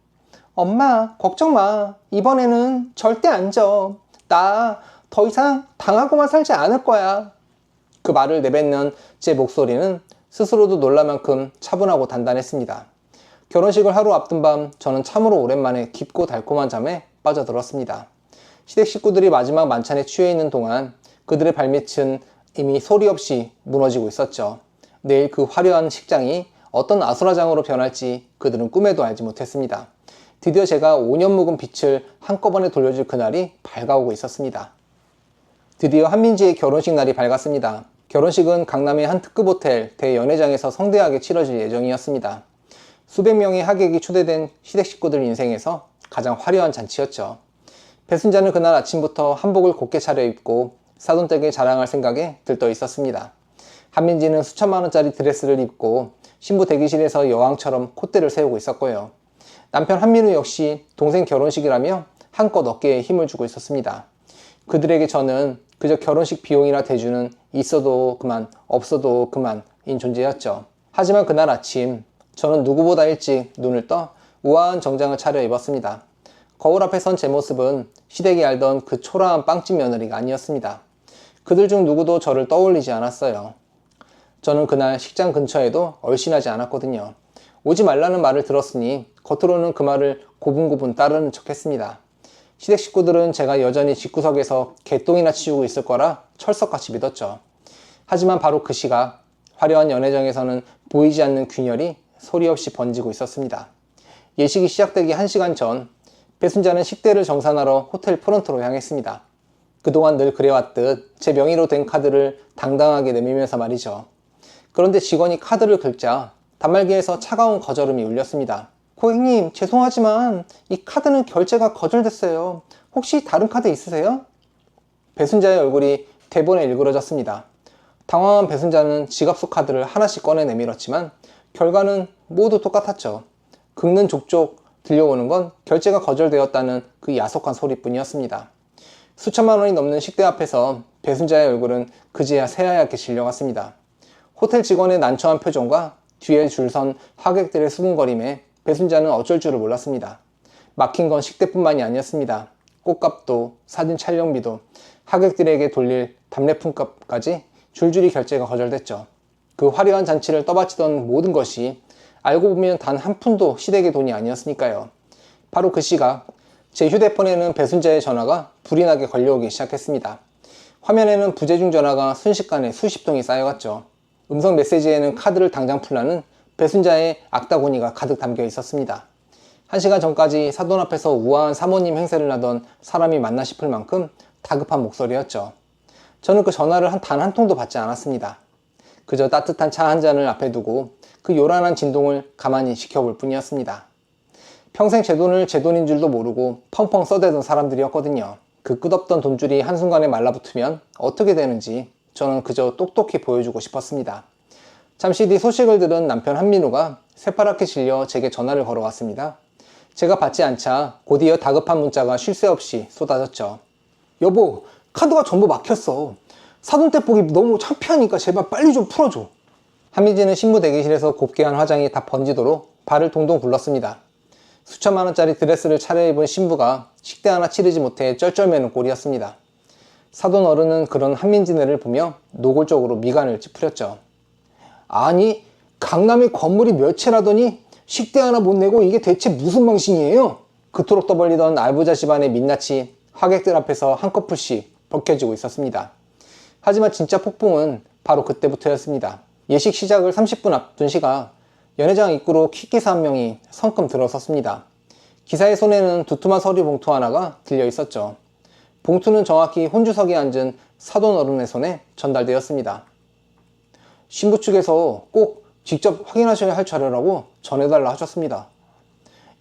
엄마, 걱정 마. 이번에는 절대 안 져. 나 더 이상 당하고만 살지 않을 거야. 그 말을 내뱉는 제 목소리는 스스로도 놀랄 만큼 차분하고 단단했습니다. 결혼식을 하루 앞둔 밤 저는 참으로 오랜만에 깊고 달콤한 잠에 빠져들었습니다. 시댁 식구들이 마지막 만찬에 취해 있는 동안 그들의 발밑은 이미 소리 없이 무너지고 있었죠. 내일 그 화려한 식장이 어떤 아수라장으로 변할지 그들은 꿈에도 알지 못했습니다. 드디어 제가 5년 묵은 빛을 한꺼번에 돌려줄 그날이 밝아오고 있었습니다. 드디어 한민지의 결혼식 날이 밝았습니다. 결혼식은 강남의 한 특급 호텔 대연회장에서 성대하게 치러질 예정이었습니다. 수백 명의 하객이 초대된 시댁 식구들 인생에서 가장 화려한 잔치였죠. 배순자는 그날 아침부터 한복을 곱게 차려입고 사돈댁에 자랑할 생각에 들떠 있었습니다. 한민지는 수천만 원짜리 드레스를 입고 신부 대기실에서 여왕처럼 콧대를 세우고 있었고요. 남편 한민우 역시 동생 결혼식이라며 한껏 어깨에 힘을 주고 있었습니다. 그들에게 저는 그저 결혼식 비용이나 대주는 있어도 그만 없어도 그만인 존재였죠. 하지만 그날 아침 저는 누구보다 일찍 눈을 떠 우아한 정장을 차려입었습니다. 거울 앞에 선 제 모습은 시댁이 알던 그 초라한 빵집 며느리가 아니었습니다. 그들 중 누구도 저를 떠올리지 않았어요. 저는 그날 식장 근처에도 얼씬하지 않았거든요. 오지 말라는 말을 들었으니 겉으로는 그 말을 고분고분 따르는 척했습니다. 시댁 식구들은 제가 여전히 집구석에서 개똥이나 치우고 있을 거라 철석같이 믿었죠. 하지만 바로 그 시각 화려한 연회장에서는 보이지 않는 균열이 소리 없이 번지고 있었습니다. 예식이 시작되기 1시간 전 배순자는 식대를 정산하러 호텔 프런트로 향했습니다. 그동안 늘 그래왔듯 제 명의로 된 카드를 당당하게 내밀면서 말이죠. 그런데 직원이 카드를 긁자 단말기에서 차가운 거절음이 울렸습니다. 고객님, 죄송하지만 이 카드는 결제가 거절됐어요. 혹시 다른 카드 있으세요? 배순자의 얼굴이 대본에 일그러졌습니다. 당황한 배순자는 지갑 속 카드를 하나씩 꺼내 내밀었지만 결과는 모두 똑같았죠. 긁는 족족 들려오는 건 결제가 거절되었다는 그 야속한 소리뿐이었습니다. 수천만 원이 넘는 식대 앞에서 배순자의 얼굴은 그제야 새하얗게 질려갔습니다. 호텔 직원의 난처한 표정과 뒤에 줄 선 하객들의 수군거림에 배순자는 어쩔 줄을 몰랐습니다. 막힌 건 식대뿐만이 아니었습니다. 꽃값도 사진 촬영비도 하객들에게 돌릴 답례품값까지 줄줄이 결제가 거절됐죠. 그 화려한 잔치를 떠받치던 모든 것이 알고 보면 단 한 푼도 시댁의 돈이 아니었으니까요. 바로 그 시각 제 휴대폰에는 배순자의 전화가 불이 나게 걸려오기 시작했습니다. 화면에는 부재중 전화가 순식간에 수십 통이 쌓여갔죠. 음성 메시지에는 카드를 당장 풀라는 배순자의 악다고니가 가득 담겨 있었습니다. 1시간 전까지 사돈 앞에서 우아한 사모님 행세를 하던 사람이 맞나 싶을 만큼 다급한 목소리였죠. 저는 그 전화를 단 한 통도 받지 않았습니다. 그저 따뜻한 차 한 잔을 앞에 두고 그 요란한 진동을 가만히 지켜볼 뿐이었습니다. 평생 제 돈을 제 돈인 줄도 모르고 펑펑 써대던 사람들이었거든요. 그 끝없던 돈줄이 한순간에 말라붙으면 어떻게 되는지 저는 그저 똑똑히 보여주고 싶었습니다. 잠시 뒤 소식을 들은 남편 한민우가 새파랗게 질려 제게 전화를 걸어왔습니다. 제가 받지 않자 곧이어 다급한 문자가 쉴 새 없이 쏟아졌죠. 여보, 카드가 전부 막혔어. 사돈댁 보기 너무 창피하니까 제발 빨리 좀 풀어줘. 한민지는 신부 대기실에서 곱게 한 화장이 다 번지도록 발을 동동 굴렀습니다. 수천만 원짜리 드레스를 차려입은 신부가 식대 하나 치르지 못해 쩔쩔매는 꼴이었습니다. 사돈 어른은 그런 한민지네를 보며 노골적으로 미간을 찌푸렸죠. 아니, 강남에 건물이 몇 채라더니 식대 하나 못 내고 이게 대체 무슨 망신이에요? 그토록 떠벌리던 알부자 집안의 민낯이 하객들 앞에서 한꺼풀씩 벗겨지고 있었습니다. 하지만 진짜 폭풍은 바로 그때부터였습니다. 예식 시작을 30분 앞둔 시각, 연회장 입구로 킥기사 한 명이 성큼 들어섰습니다. 기사의 손에는 두툼한 서류 봉투 하나가 들려 있었죠. 봉투는 정확히 혼주석에 앉은 사돈 어른의 손에 전달되었습니다. 신부 측에서 꼭 직접 확인하셔야 할 자료라고 전해달라 하셨습니다.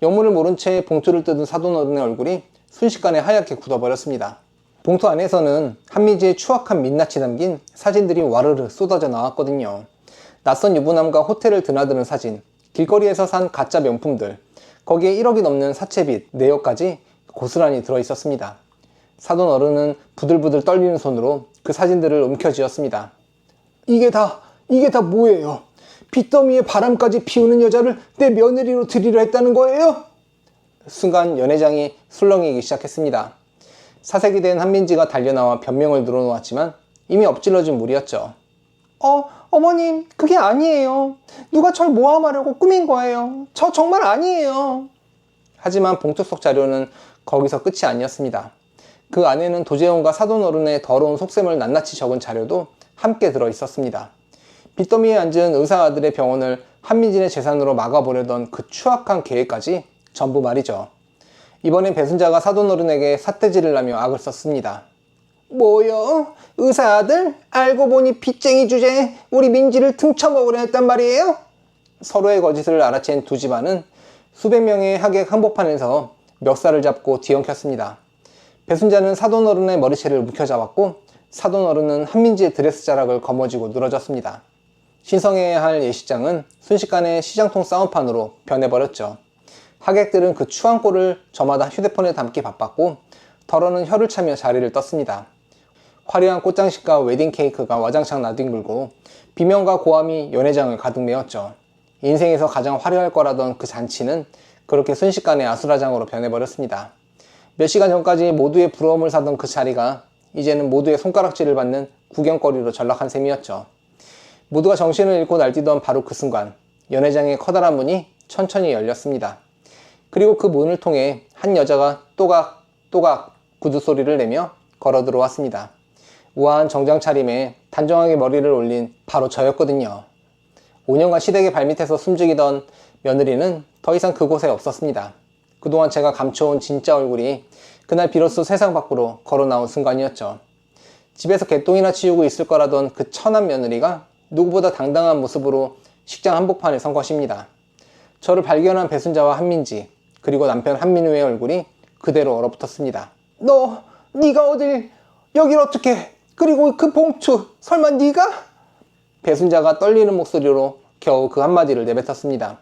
영문을 모른 채 봉투를 뜯은 사돈 어른의 얼굴이 순식간에 하얗게 굳어버렸습니다. 봉투 안에서는 한민지의 추악한 민낯이 담긴 사진들이 와르르 쏟아져 나왔거든요. 낯선 유부남과 호텔을 드나드는 사진, 길거리에서 산 가짜 명품들, 거기에 1억이 넘는 사채빚, 내역까지 고스란히 들어있었습니다. 사돈 어른은 부들부들 떨리는 손으로 그 사진들을 움켜쥐었습니다. 이게 다 뭐예요? 빚더미에 바람까지 피우는 여자를 내 며느리로 들이려 했다는 거예요? 순간 연회장이 술렁이기 시작했습니다. 사색이 된 한민지가 달려나와 변명을 늘어놓았지만 이미 엎질러진 물이었죠. 어머님, 그게 아니에요. 누가 절 모함하려고 꾸민 거예요. 저 정말 아니에요. 하지만 봉투 속 자료는 거기서 끝이 아니었습니다. 그 안에는 도재원과 사돈 어른의 더러운 속셈을 낱낱이 적은 자료도 함께 들어 있었습니다. 빚더미에 앉은 의사 아들의 병원을 한민진의 재산으로 막아보려던 그 추악한 계획까지 전부 말이죠. 이번엔 배순자가 사돈 어른에게 삿대질을 하며 악을 썼습니다. 뭐요? 의사 아들? 알고 보니 빚쟁이 주제에 우리 민지를 등쳐먹으려 했단 말이에요? 서로의 거짓을 알아챈 두 집안은 수백 명의 하객 한복판에서 멱살을 잡고 뒤엉켰습니다. 배순자는 사돈 어른의 머리채를 움켜잡았고 사돈 어른은 한민지의 드레스 자락을 거머쥐고 늘어졌습니다. 신성해야 할 예식장은 순식간에 시장통 싸움판으로 변해버렸죠. 하객들은 그 추한 꼴을 저마다 휴대폰에 담기 바빴고 덜어는 혀를 차며 자리를 떴습니다. 화려한 꽃장식과 웨딩 케이크가 와장창 나뒹굴고 비명과 고함이 연회장을 가득 메웠죠. 인생에서 가장 화려할 거라던 그 잔치는 그렇게 순식간에 아수라장으로 변해버렸습니다. 몇 시간 전까지 모두의 부러움을 사던 그 자리가 이제는 모두의 손가락질을 받는 구경거리로 전락한 셈이었죠. 모두가 정신을 잃고 날뛰던 바로 그 순간 연회장의 커다란 문이 천천히 열렸습니다. 그리고 그 문을 통해 한 여자가 또각또각 구두소리를 내며 걸어 들어왔습니다. 우아한 정장 차림에 단정하게 머리를 올린 바로 저였거든요. 5년간 시댁의 발밑에서 숨죽이던 며느리는 더 이상 그곳에 없었습니다. 그동안 제가 감춰온 진짜 얼굴이 그날 비로소 세상 밖으로 걸어 나온 순간이었죠. 집에서 개똥이나 치우고 있을 거라던 그 천한 며느리가 누구보다 당당한 모습으로 식장 한복판에 선 것입니다. 저를 발견한 배순자와 한민지, 그리고 남편 한민우의 얼굴이 그대로 얼어붙었습니다. 네가 어딜, 여길 어떻게, 그리고 그 봉투, 설마 네가? 배순자가 떨리는 목소리로 겨우 그 한마디를 내뱉었습니다.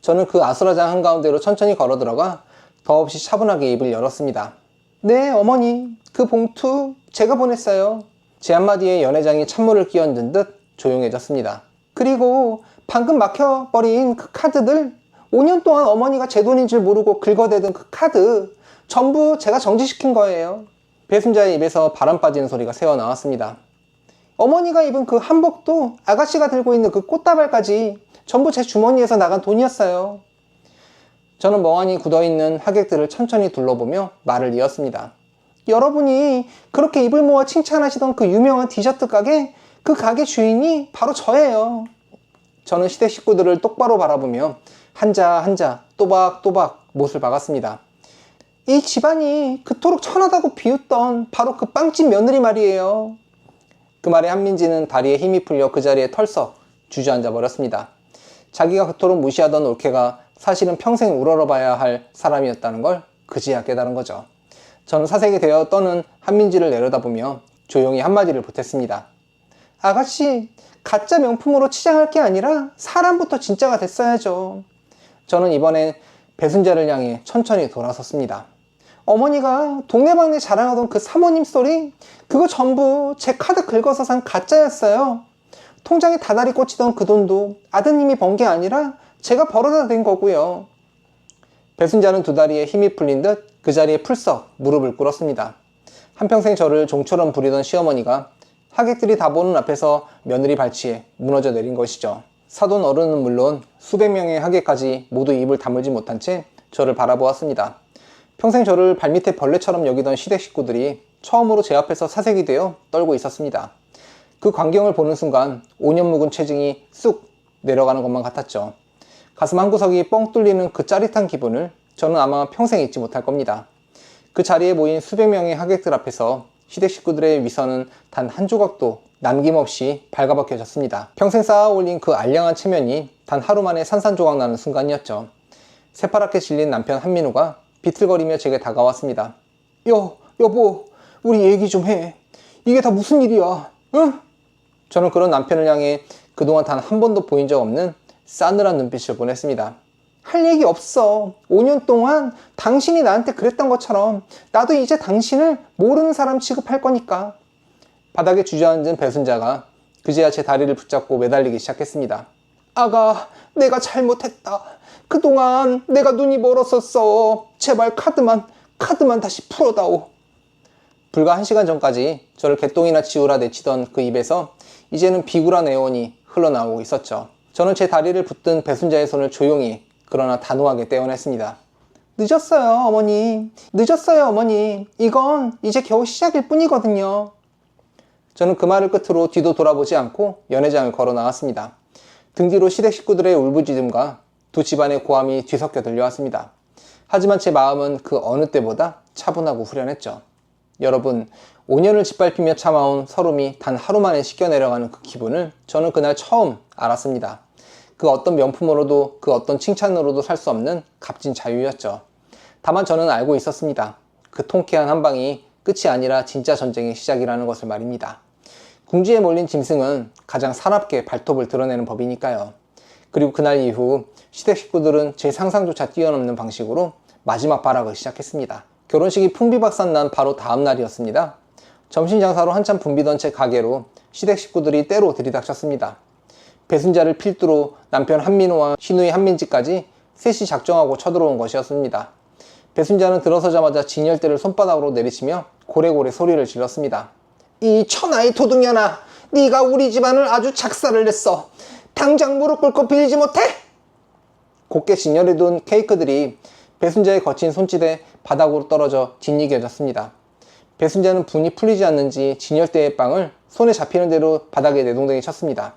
저는 그 아수라장 한가운데로 천천히 걸어 들어가 더없이 차분하게 입을 열었습니다. 네, 어머니, 그 봉투 제가 보냈어요. 제 한마디에 연회장이 찬물을 끼얹은 듯 조용해졌습니다. 그리고 방금 막혀버린 그 카드들, 5년 동안 어머니가 제 돈인 줄 모르고 긁어대던 그 카드 전부 제가 정지시킨 거예요. 배순자의 입에서 바람 빠지는 소리가 새어나왔습니다. 어머니가 입은 그 한복도 아가씨가 들고 있는 그 꽃다발까지 전부 제 주머니에서 나간 돈이었어요. 저는 멍하니 굳어있는 하객들을 천천히 둘러보며 말을 이었습니다. 여러분이 그렇게 입을 모아 칭찬하시던 그 유명한 디저트 가게, 그 가게 주인이 바로 저예요. 저는 시댁 식구들을 똑바로 바라보며 한자 한자 또박또박 못을 박았습니다. 이 집안이 그토록 천하다고 비웃던 바로 그 빵집 며느리 말이에요. 그 말에 한민지는 다리에 힘이 풀려 그 자리에 털썩 주저앉아 버렸습니다. 자기가 그토록 무시하던 올케가 사실은 평생 우러러봐야 할 사람이었다는 걸 그제야 깨달은 거죠. 저는 사색이 되어 떠는 한민지를 내려다보며 조용히 한마디를 보탰습니다. 아가씨, 가짜 명품으로 치장할 게 아니라 사람부터 진짜가 됐어야죠. 저는 이번엔 배순자를 향해 천천히 돌아섰습니다. 어머니가 동네방네 자랑하던 그 사모님 소리, 그거 전부 제 카드 긁어서 산 가짜였어요. 통장에 다달이 꽂히던 그 돈도 아드님이 번 게 아니라 제가 벌어다 낸 거고요. 배순자는 두 다리에 힘이 풀린 듯 그 자리에 풀썩 무릎을 꿇었습니다. 한평생 저를 종처럼 부리던 시어머니가 하객들이 다 보는 앞에서 며느리 발치에 무너져 내린 것이죠. 사돈 어른은 물론 수백 명의 하객까지 모두 입을 다물지 못한 채 저를 바라보았습니다. 평생 저를 발밑에 벌레처럼 여기던 시댁 식구들이 처음으로 제 앞에서 사색이 되어 떨고 있었습니다. 그 광경을 보는 순간 5년 묵은 체증이 쑥 내려가는 것만 같았죠. 가슴 한구석이 뻥 뚫리는 그 짜릿한 기분을 저는 아마 평생 잊지 못할 겁니다. 그 자리에 모인 수백 명의 하객들 앞에서 시댁 식구들의 위선은 단 한 조각도 남김없이 발가벗겨졌습니다. 평생 쌓아 올린 그 알량한 체면이 단 하루 만에 산산조각 나는 순간이었죠. 새파랗게 질린 남편 한민우가 비틀거리며 제게 다가왔습니다. 여보, 우리 얘기 좀 해. 이게 다 무슨 일이야, 응? 저는 그런 남편을 향해 그동안 단 한 번도 보인 적 없는 싸늘한 눈빛을 보냈습니다. 할 얘기 없어. 5년 동안 당신이 나한테 그랬던 것처럼 나도 이제 당신을 모르는 사람 취급할 거니까. 바닥에 주저앉은 배순자가 그제야 제 다리를 붙잡고 매달리기 시작했습니다. 아가, 내가 잘못했다. 그동안 내가 눈이 멀었었어. 제발 카드만 다시 풀어다오. 불과 1시간 전까지 저를 개똥이나 치우라 내치던 그 입에서 이제는 비굴한 애원이 흘러나오고 있었죠. 저는 제 다리를 붙든 배순자의 손을 조용히 그러나 단호하게 떼어냈습니다. 늦었어요, 어머니. 늦었어요, 어머니. 이건 이제 겨우 시작일 뿐이거든요. 저는 그 말을 끝으로 뒤도 돌아보지 않고 연회장을 걸어 나왔습니다. 등 뒤로 시댁 식구들의 울부짖음과 두 집안의 고함이 뒤섞여 들려왔습니다. 하지만 제 마음은 그 어느 때보다 차분하고 후련했죠. 여러분, 5년을 짓밟히며 참아온 서름이 단 하루 만에 씻겨내려가는 그 기분을 저는 그날 처음 알았습니다. 그 어떤 명품으로도 그 어떤 칭찬으로도 살 수 없는 값진 자유였죠. 다만 저는 알고 있었습니다. 그 통쾌한 한방이 끝이 아니라 진짜 전쟁의 시작이라는 것을 말입니다. 궁지에 몰린 짐승은 가장 사납게 발톱을 드러내는 법이니까요. 그리고 그날 이후 시댁 식구들은 제 상상조차 뛰어넘는 방식으로 마지막 발악을 시작했습니다. 결혼식이 풍비박산난 바로 다음 날이었습니다. 점심 장사로 한참 붐비던 제 가게로 시댁 식구들이 때로 들이닥쳤습니다. 배순자를 필두로 남편 한민호와 시누이 한민지까지 셋이 작정하고 쳐들어온 것이었습니다. 배순자는 들어서자마자 진열대를 손바닥으로 내리치며 고래고래 소리를 질렀습니다. 이 천하의 도둑년아, 네가 우리 집안을 아주 작살을 냈어. 당장 무릎 꿇고 빌지 못해? 곱게 진열해 둔 케이크들이 배순자의 거친 손짓에 바닥으로 떨어져 뒷이겨졌습니다. 배순자는 분이 풀리지 않는지 진열대의 빵을 손에 잡히는 대로 바닥에 내동댕이 쳤습니다.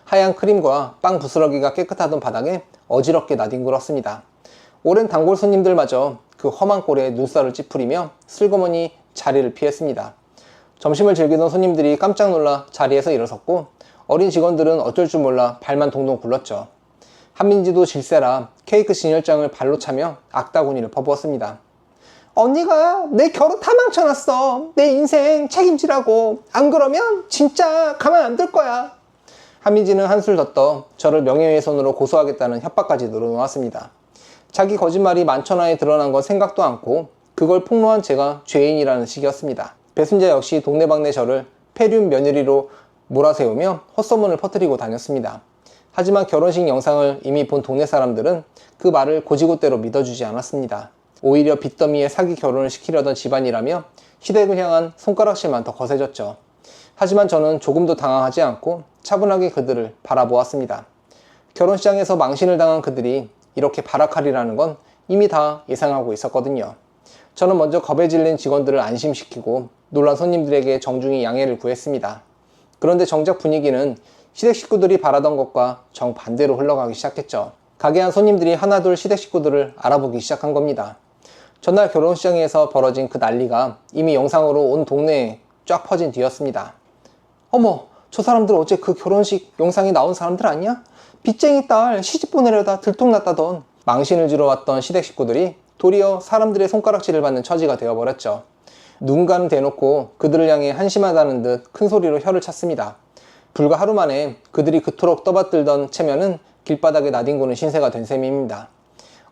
하얀 크림과 빵 부스러기가 깨끗하던 바닥에 어지럽게 나뒹굴었습니다. 오랜 단골 손님들마저 그 험한 꼴에 눈살을 찌푸리며 슬그머니 자리를 피했습니다. 점심을 즐기던 손님들이 깜짝 놀라 자리에서 일어섰고 어린 직원들은 어쩔 줄 몰라 발만 동동 굴렀죠. 한민지도 질세라 케이크 진열장을 발로 차며 악다구니를 퍼부었습니다. 언니가 내 결혼 다 망쳐놨어. 내 인생 책임지라고. 안 그러면 진짜 가만 안 둘 거야. 한민지는 한술 더 떠 저를 명예훼손으로 고소하겠다는 협박까지 늘어놓았습니다. 자기 거짓말이 만천하에 드러난 건 생각도 않고 그걸 폭로한 제가 죄인이라는 식이었습니다. 배순자 역시 동네방네 저를 폐륜 며느리로 몰아세우며 헛소문을 퍼뜨리고 다녔습니다. 하지만 결혼식 영상을 이미 본 동네 사람들은 그 말을 고지고대로 믿어주지 않았습니다. 오히려 빚더미에 사기 결혼을 시키려던 집안이라며 시댁을 향한 손가락질만 더 거세졌죠. 하지만 저는 조금도 당황하지 않고 차분하게 그들을 바라보았습니다. 결혼식장에서 망신을 당한 그들이 이렇게 발악하리라는 건 이미 다 예상하고 있었거든요. 저는 먼저 겁에 질린 직원들을 안심시키고 놀란 손님들에게 정중히 양해를 구했습니다. 그런데 정작 분위기는 시댁 식구들이 바라던 것과 정반대로 흘러가기 시작했죠. 가게 안 손님들이 하나둘 시댁 식구들을 알아보기 시작한 겁니다. 전날 결혼식장에서 벌어진 그 난리가 이미 영상으로 온 동네에 쫙 퍼진 뒤였습니다. 어머, 저 사람들 어제 그 결혼식 영상에 나온 사람들 아니야? 빚쟁이 딸 시집 보내려다 들통났다던. 망신을 지러 왔던 시댁 식구들이 도리어 사람들의 손가락질을 받는 처지가 되어버렸죠. 누군가는 대놓고 그들을 향해 한심하다는 듯 큰 소리로 혀를 찼습니다. 불과 하루 만에 그들이 그토록 떠받들던 체면은 길바닥에 나뒹구는 신세가 된 셈입니다.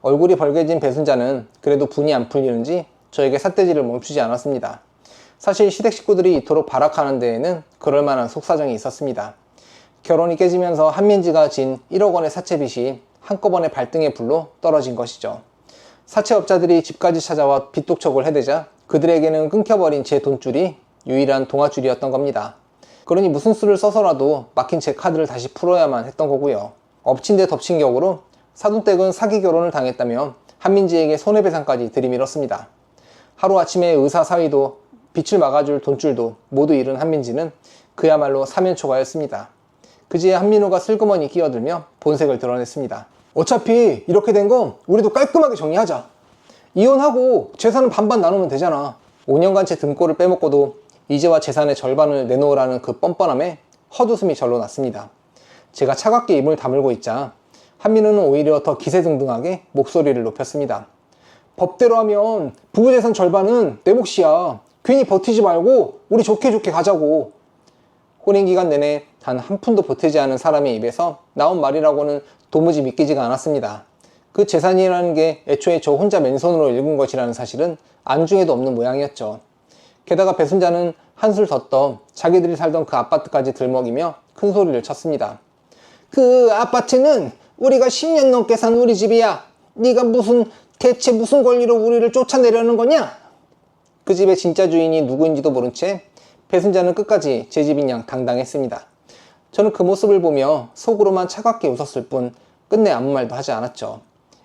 얼굴이 벌개진 배순자는 그래도 분이 안 풀리는지 저에게 삿대질을 멈추지 않았습니다. 사실 시댁 식구들이 이토록 발악하는 데에는 그럴 만한 속사정이 있었습니다. 결혼이 깨지면서 한민지가 진 1억 원의 사채빚이 한꺼번에 발등에 불로 떨어진 것이죠. 사채업자들이 집까지 찾아와 빚독촉을 해대자 그들에게는 끊겨버린 제 돈줄이 유일한 동아줄이었던 겁니다. 그러니 무슨 수를 써서라도 막힌 제 카드를 다시 풀어야만 했던 거고요. 엎친 데 덮친 격으로 사돈댁은 사기 결혼을 당했다며 한민지에게 손해배상까지 들이밀었습니다. 하루아침에 의사 사위도 빚을 막아줄 돈줄도 모두 잃은 한민지는 그야말로 사면초가였습니다. 그제야 한민호가 슬그머니 끼어들며 본색을 드러냈습니다. 어차피 이렇게 된 거 우리도 깔끔하게 정리하자. 이혼하고 재산은 반반 나누면 되잖아. 5년간 제 등골을 빼먹고도 이제와 재산의 절반을 내놓으라는 그 뻔뻔함에 헛웃음이 절로 났습니다. 제가 차갑게 입을 다물고 있자 한민호는 오히려 더 기세등등하게 목소리를 높였습니다. 법대로 하면 부부재산 절반은 내 몫이야. 괜히 버티지 말고 우리 좋게 좋게 가자고. 혼인기간 내내 단 한 푼도 보태지 않은 사람의 입에서 나온 말이라고는 도무지 믿기지가 않았습니다. 그 재산이라는 게 애초에 저 혼자 맨손으로 읽은 것이라는 사실은 안중에도 없는 모양이었죠. 게다가 배순자는 한술 더 떠 자기들이 살던 그 아파트까지 들먹이며 큰 소리를 쳤습니다. 그 아파트는 우리가 10년 넘게 산 우리 집이야. 네가 대체 무슨 권리로 우리를 쫓아내려는 거냐? 그 집의 진짜 주인이 누구인지도 모른 채 배순자는 끝까지 제 집인 양 당당했습니다. 저는 그 모습을 보며 속으로만 차갑게 웃었을 뿐 끝내 아무 말도 하지 않았죠.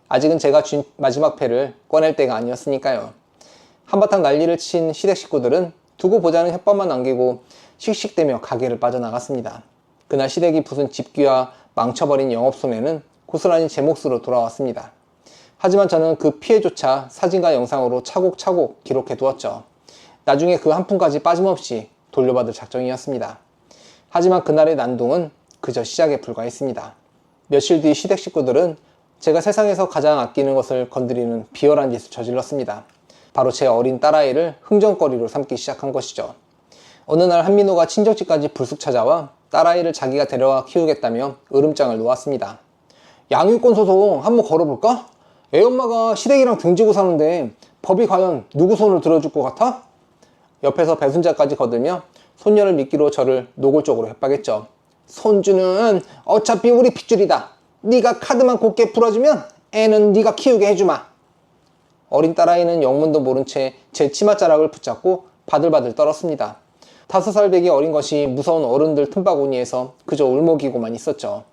아직은 제가 쥔 마지막 패를 꺼낼 때가 아니었으니까요. 한바탕 난리를 친 시댁 식구들은 두고 보자는 협박만 남기고 씩씩대며 가게를 빠져나갔습니다. 그날 시댁이 부순 집귀와 망쳐버린 영업손해는 고스란히 제 몫으로 돌아왔습니다. 하지만 저는 그 피해조차 사진과 영상으로 차곡차곡 기록해 두었죠. 나중에 그 한 푼까지 빠짐없이 돌려받을 작정이었습니다. 하지만 그날의 난동은 그저 시작에 불과했습니다. 며칠 뒤 시댁 식구들은 제가 세상에서 가장 아끼는 것을 건드리는 비열한 짓을 저질렀습니다. 바로 제 어린 딸아이를 흥정거리로 삼기 시작한 것이죠. 어느 날 한민호가 친정집까지 불쑥 찾아와 딸아이를 자기가 데려와 키우겠다며 으름장을 놓았습니다. 양육권 소송 한번 걸어볼까? 애엄마가 시댁이랑 등지고 사는데 법이 과연 누구 손을 들어줄 것 같아? 옆에서 배순자까지 거들며 손녀를 미끼로 저를 노골적으로 협박했죠. 손주는 어차피 우리 핏줄이다. 네가 카드만 곱게 풀어주면 애는 네가 키우게 해주마. 어린 딸아이는 영문도 모른 채 제 치맛자락을 붙잡고 바들바들 떨었습니다. 5살 배기 어린 것이 무서운 어른들 틈바구니에서 그저 울먹이고만 있었죠.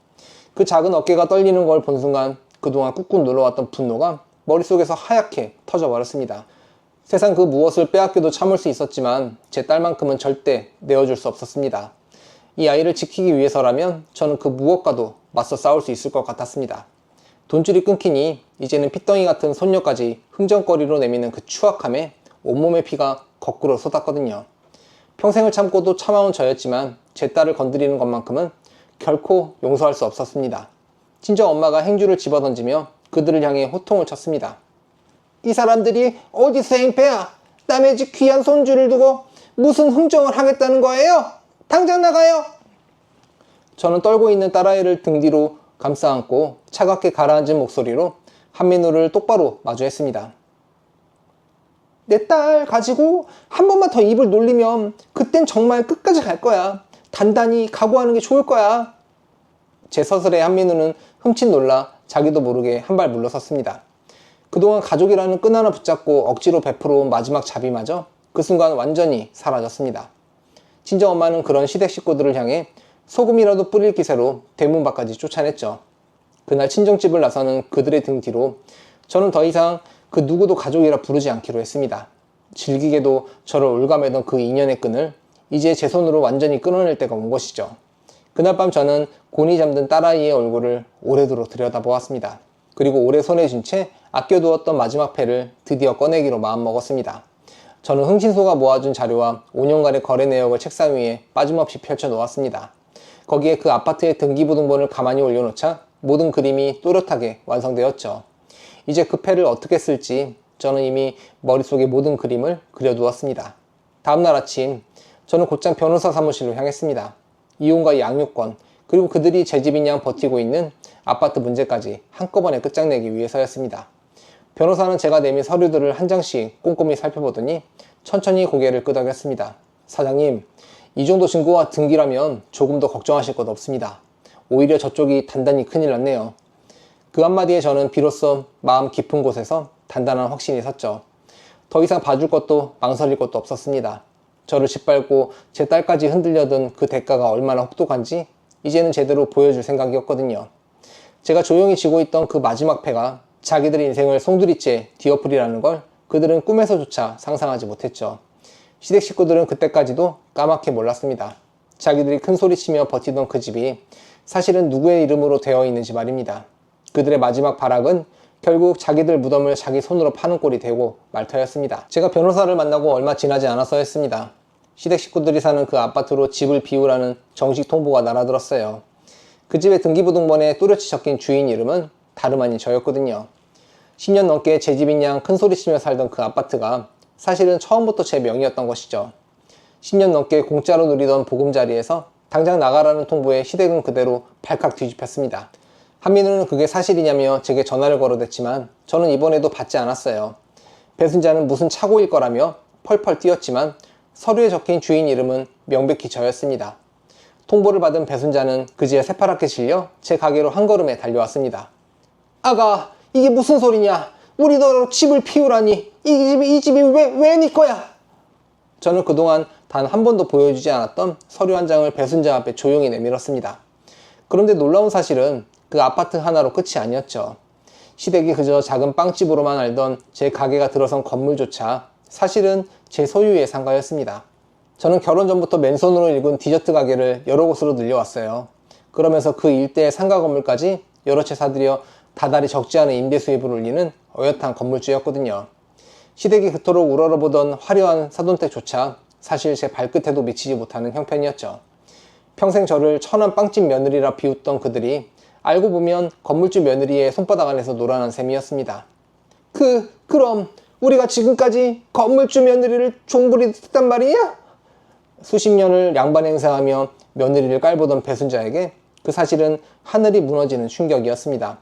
그 작은 어깨가 떨리는 걸 본 순간 그동안 꾹꾹 눌러왔던 분노가 머릿속에서 하얗게 터져버렸습니다. 세상 그 무엇을 빼앗겨도 참을 수 있었지만 제 딸만큼은 절대 내어줄 수 없었습니다. 이 아이를 지키기 위해서라면 저는 그 무엇과도 맞서 싸울 수 있을 것 같았습니다. 돈줄이 끊기니 이제는 핏덩이 같은 손녀까지 흥정거리로 내미는 그 추악함에 온몸의 피가 거꾸로 쏟았거든요. 평생을 참고도 참아온 저였지만 제 딸을 건드리는 것만큼은 결코 용서할 수 없었습니다. 친정 엄마가 행주를 집어던지며 그들을 향해 호통을 쳤습니다. 이 사람들이 어디서 행패야? 남의 집 귀한 손주를 두고 무슨 흥정을 하겠다는 거예요? 당장 나가요! 저는 떨고 있는 딸아이를 등 뒤로 감싸 안고 차갑게 가라앉은 목소리로 한민우를 똑바로 마주했습니다. 내 딸 가지고 한 번만 더 입을 놀리면 그땐 정말 끝까지 갈 거야. 단단히 각오하는 게 좋을 거야. 제 서슬에 한민우는 흠칫 놀라 자기도 모르게 한 발 물러섰습니다. 그동안 가족이라는 끈 하나 붙잡고 억지로 베풀어온 마지막 자비마저 그 순간 완전히 사라졌습니다. 친정엄마는 그런 시댁 식구들을 향해 소금이라도 뿌릴 기세로 대문 밖까지 쫓아냈죠. 그날 친정집을 나서는 그들의 등 뒤로 저는 더 이상 그 누구도 가족이라 부르지 않기로 했습니다. 질기게도 저를 올가매던 그 인연의 끈을 이제 제 손으로 완전히 끊어낼 때가 온 것이죠. 그날 밤 저는 곤히 잠든 딸아이의 얼굴을 오래도록 들여다보았습니다. 그리고 오래 손에 쥔 채 아껴두었던 마지막 패를 드디어 꺼내기로 마음먹었습니다. 저는 흥신소가 모아준 자료와 5년간의 거래 내역을 책상 위에 빠짐없이 펼쳐 놓았습니다. 거기에 그 아파트의 등기부등본을 가만히 올려놓자 모든 그림이 또렷하게 완성되었죠. 이제 그 패를 어떻게 쓸지 저는 이미 머릿속에 모든 그림을 그려두었습니다. 다음날 아침 저는 곧장 변호사 사무실로 향했습니다. 이혼과 양육권 그리고 그들이 제 집인 양 버티고 있는 아파트 문제까지 한꺼번에 끝장내기 위해서였습니다. 변호사는 제가 내민 서류들을 한 장씩 꼼꼼히 살펴보더니 천천히 고개를 끄덕였습니다. 사장님, 이 정도 증거와 등기라면 조금 더 걱정하실 것 없습니다. 오히려 저쪽이 단단히 큰일 났네요. 그 한마디에 저는 비로소 마음 깊은 곳에서 단단한 확신이 섰죠. 더 이상 봐줄 것도 망설일 것도 없었습니다. 저를 짓밟고 제 딸까지 흔들려던 그 대가가 얼마나 혹독한지 이제는 제대로 보여줄 생각이었거든요. 제가 조용히 지고 있던 그 마지막 패가 자기들의 인생을 송두리째 뒤엎으리라는 걸 그들은 꿈에서조차 상상하지 못했죠. 시댁 식구들은 그때까지도 까맣게 몰랐습니다. 자기들이 큰 소리치며 버티던 그 집이 사실은 누구의 이름으로 되어 있는지 말입니다. 그들의 마지막 발악은 결국 자기들 무덤을 자기 손으로 파는 꼴이 되고 말터였습니다. 제가 변호사를 만나고 얼마 지나지 않아서였습니다. 시댁 식구들이 사는 그 아파트로 집을 비우라는 정식 통보가 날아들었어요. 그 집의 등기부등본에 또렷이 적힌 주인 이름은 다름 아닌 저였거든요. 10년 넘게 제 집인 양 큰 소리치며 살던 그 아파트가 사실은 처음부터 제 명의였던 것이죠. 10년 넘게 공짜로 누리던 보금자리에서 당장 나가라는 통보에 시댁은 그대로 발칵 뒤집혔습니다. 한민우는 그게 사실이냐며 제게 전화를 걸어댔지만 저는 이번에도 받지 않았어요. 배순자는 무슨 착오일 거라며 펄펄 뛰었지만 서류에 적힌 주인 이름은 명백히 저였습니다. 통보를 받은 배순자는 그제야 새파랗게 질려 제 가게로 한 걸음에 달려왔습니다. 아가, 이게 무슨 소리냐? 우리도 집을 피우라니. 이 집이 왜 네 거야? 저는 그동안 단 한 번도 보여주지 않았던 서류 한 장을 배순자 앞에 조용히 내밀었습니다. 그런데 놀라운 사실은 그 아파트 하나로 끝이 아니었죠. 시댁이 그저 작은 빵집으로만 알던 제 가게가 들어선 건물조차 사실은 제 소유의 상가였습니다. 저는 결혼 전부터 맨손으로 일군 디저트 가게를 여러 곳으로 늘려왔어요. 그러면서 그 일대의 상가 건물까지 여러 채 사들여 다달이 적지 않은 임대 수입을 올리는 어엿한 건물주였거든요. 시댁이 그토록 우러러보던 화려한 사돈댁조차 사실 제 발끝에도 미치지 못하는 형편이었죠. 평생 저를 천한 빵집 며느리라 비웃던 그들이 알고 보면 건물주 며느리의 손바닥 안에서 놀아난 셈이었습니다. 그럼 우리가 지금까지 건물주 며느리를 종부리듯단 말이냐? 수십 년을 양반 행사하며 며느리를 깔보던 배순자에게 그 사실은 하늘이 무너지는 충격이었습니다.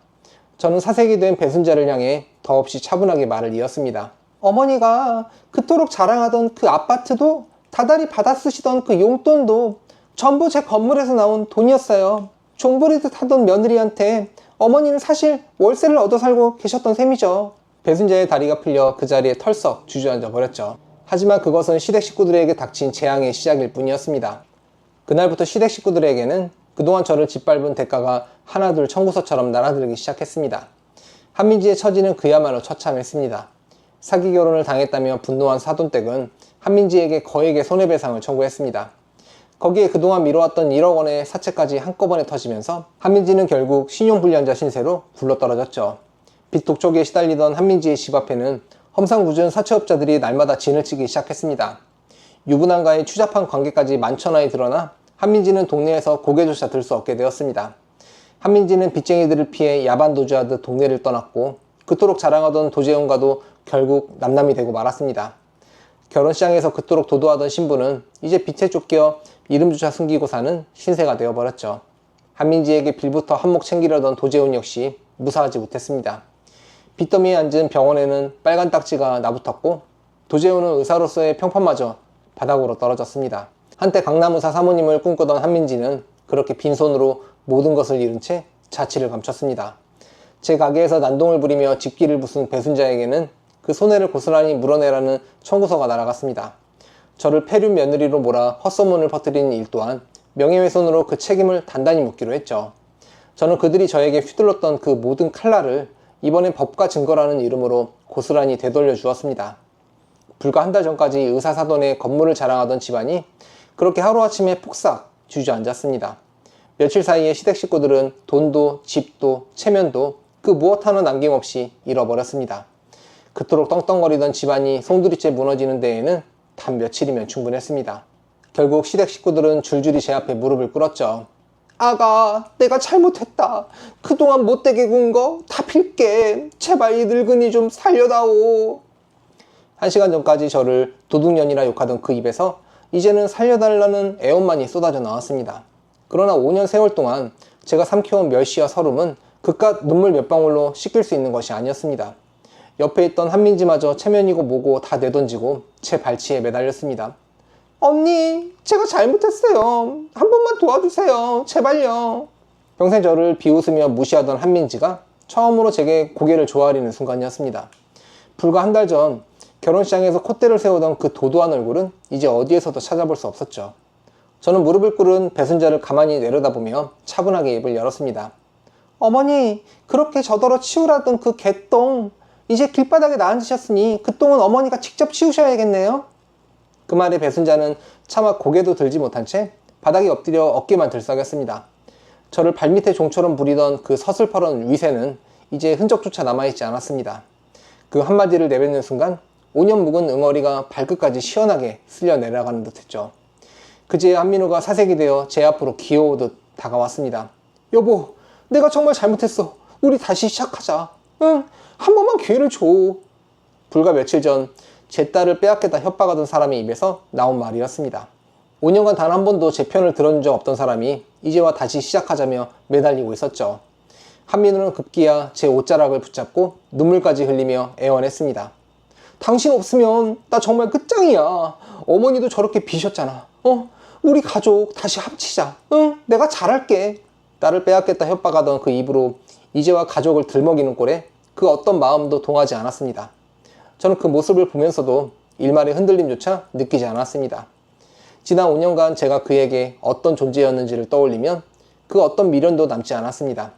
저는 사색이 된 배순자를 향해 더없이 차분하게 말을 이었습니다. 어머니가 그토록 자랑하던 그 아파트도 다달이 받아 쓰시던 그 용돈도 전부 제 건물에서 나온 돈이었어요. 종부리듯 하던 며느리한테 어머니는 사실 월세를 얻어 살고 계셨던 셈이죠. 배순자의 다리가 풀려 그 자리에 털썩 주저앉아 버렸죠. 하지만 그것은 시댁 식구들에게 닥친 재앙의 시작일 뿐이었습니다. 그날부터 시댁 식구들에게는 그동안 저를 짓밟은 대가가 하나둘 청구서처럼 날아들기 시작했습니다. 한민지의 처지는 그야말로 처참했습니다. 사기 결혼을 당했다며 분노한 사돈댁은 한민지에게 거액의 손해배상을 청구했습니다. 거기에 그동안 미뤄왔던 1억 원의 사채까지 한꺼번에 터지면서 한민지는 결국 신용불량자 신세로 굴러떨어졌죠. 빚 독촉에 시달리던 한민지의 집 앞에는 험상궂은 사채업자들이 날마다 진을 치기 시작했습니다. 유부남과의 추잡한 관계까지 만천하에 드러나 한민지는 동네에서 고개조차 들 수 없게 되었습니다. 한민지는 빚쟁이들을 피해 야반도주하듯 동네를 떠났고 그토록 자랑하던 도재훈과도 결국 남남이 되고 말았습니다. 결혼시장에서 그토록 도도하던 신부는 이제 빚에 쫓겨 이름조차 숨기고 사는 신세가 되어버렸죠. 한민지에게 빌부터 한몫 챙기려던 도재훈 역시 무사하지 못했습니다. 빚더미에 앉은 병원에는 빨간 딱지가 나붙었고 도재훈은 의사로서의 평판마저 바닥으로 떨어졌습니다. 한때 강남의사 사모님을 꿈꾸던 한민지는 그렇게 빈손으로 모든 것을 잃은 채 자취를 감췄습니다. 제 가게에서 난동을 부리며 집기를 부순 배순자에게는 그 손해를 고스란히 물어내라는 청구서가 날아갔습니다. 저를 폐륜 며느리로 몰아 헛소문을 퍼뜨리는 일 또한 명예훼손으로 그 책임을 단단히 묻기로 했죠. 저는 그들이 저에게 휘둘렀던 그 모든 칼날을 이번엔 법과 증거라는 이름으로 고스란히 되돌려 주었습니다. 불과 한 달 전까지 의사사돈의 건물을 자랑하던 집안이 그렇게 하루아침에 폭삭 주저앉았습니다. 며칠 사이에 시댁 식구들은 돈도 집도 체면도 그 무엇 하나 남김없이 잃어버렸습니다. 그토록 떵떵거리던 집안이 송두리째 무너지는 데에는 단 며칠이면 충분했습니다. 결국 시댁 식구들은 줄줄이 제 앞에 무릎을 꿇었죠. 아가, 내가 잘못했다. 그동안 못되게 군 거 다 빌게. 제발 이 늙은이 좀 살려다오. 1시간 전까지 저를 도둑년이라 욕하던 그 입에서 이제는 살려달라는 애원만이 쏟아져 나왔습니다. 그러나 5년 세월 동안 제가 삼켜온 멸시와 서름은 그깟 눈물 몇 방울로 씻길 수 있는 것이 아니었습니다. 옆에 있던 한민지마저 체면이고 뭐고 다 내던지고 제 발치에 매달렸습니다. 언니, 제가 잘못했어요. 한 번만 도와주세요. 제발요. 평생 저를 비웃으며 무시하던 한민지가 처음으로 제게 고개를 조아리는 순간이었습니다. 불과 한 달 전 결혼식장에서 콧대를 세우던 그 도도한 얼굴은 이제 어디에서도 찾아볼 수 없었죠. 저는 무릎을 꿇은 배순자를 가만히 내려다보며 차분하게 입을 열었습니다. 어머니, 그렇게 저더러 치우라던 그 개똥, 이제 길바닥에 나앉으셨으니 그 똥은 어머니가 직접 치우셔야겠네요. 그 말에 배순자는 차마 고개도 들지 못한 채 바닥에 엎드려 어깨만 들썩였습니다. 저를 발밑에 종처럼 부리던 그 서슬퍼런 위세는 이제 흔적조차 남아있지 않았습니다. 그 한마디를 내뱉는 순간 5년 묵은 응어리가 발끝까지 시원하게 쓸려 내려가는 듯 했죠. 그제야 한민우가 사색이 되어 제 앞으로 기어오듯 다가왔습니다. 여보, 내가 정말 잘못했어. 우리 다시 시작하자. 응, 한 번만 기회를 줘. 불과 며칠 전 제 딸을 빼앗겠다 협박하던 사람의 입에서 나온 말이었습니다. 5년간 단 한 번도 제 편을 들어준 적 없던 사람이 이제와 다시 시작하자며 매달리고 있었죠. 한민우는 급기야 제 옷자락을 붙잡고 눈물까지 흘리며 애원했습니다. 당신 없으면 나 정말 끝장이야. 어머니도 저렇게 비셨잖아. 우리 가족 다시 합치자. 응, 내가 잘할게. 딸을 빼앗겠다 협박하던 그 입으로 이제와 가족을 들먹이는 꼴에 그 어떤 마음도 동하지 않았습니다. 저는 그 모습을 보면서도 일말의 흔들림조차 느끼지 않았습니다. 지난 5년간 제가 그에게 어떤 존재였는지를 떠올리면 그 어떤 미련도 남지 않았습니다.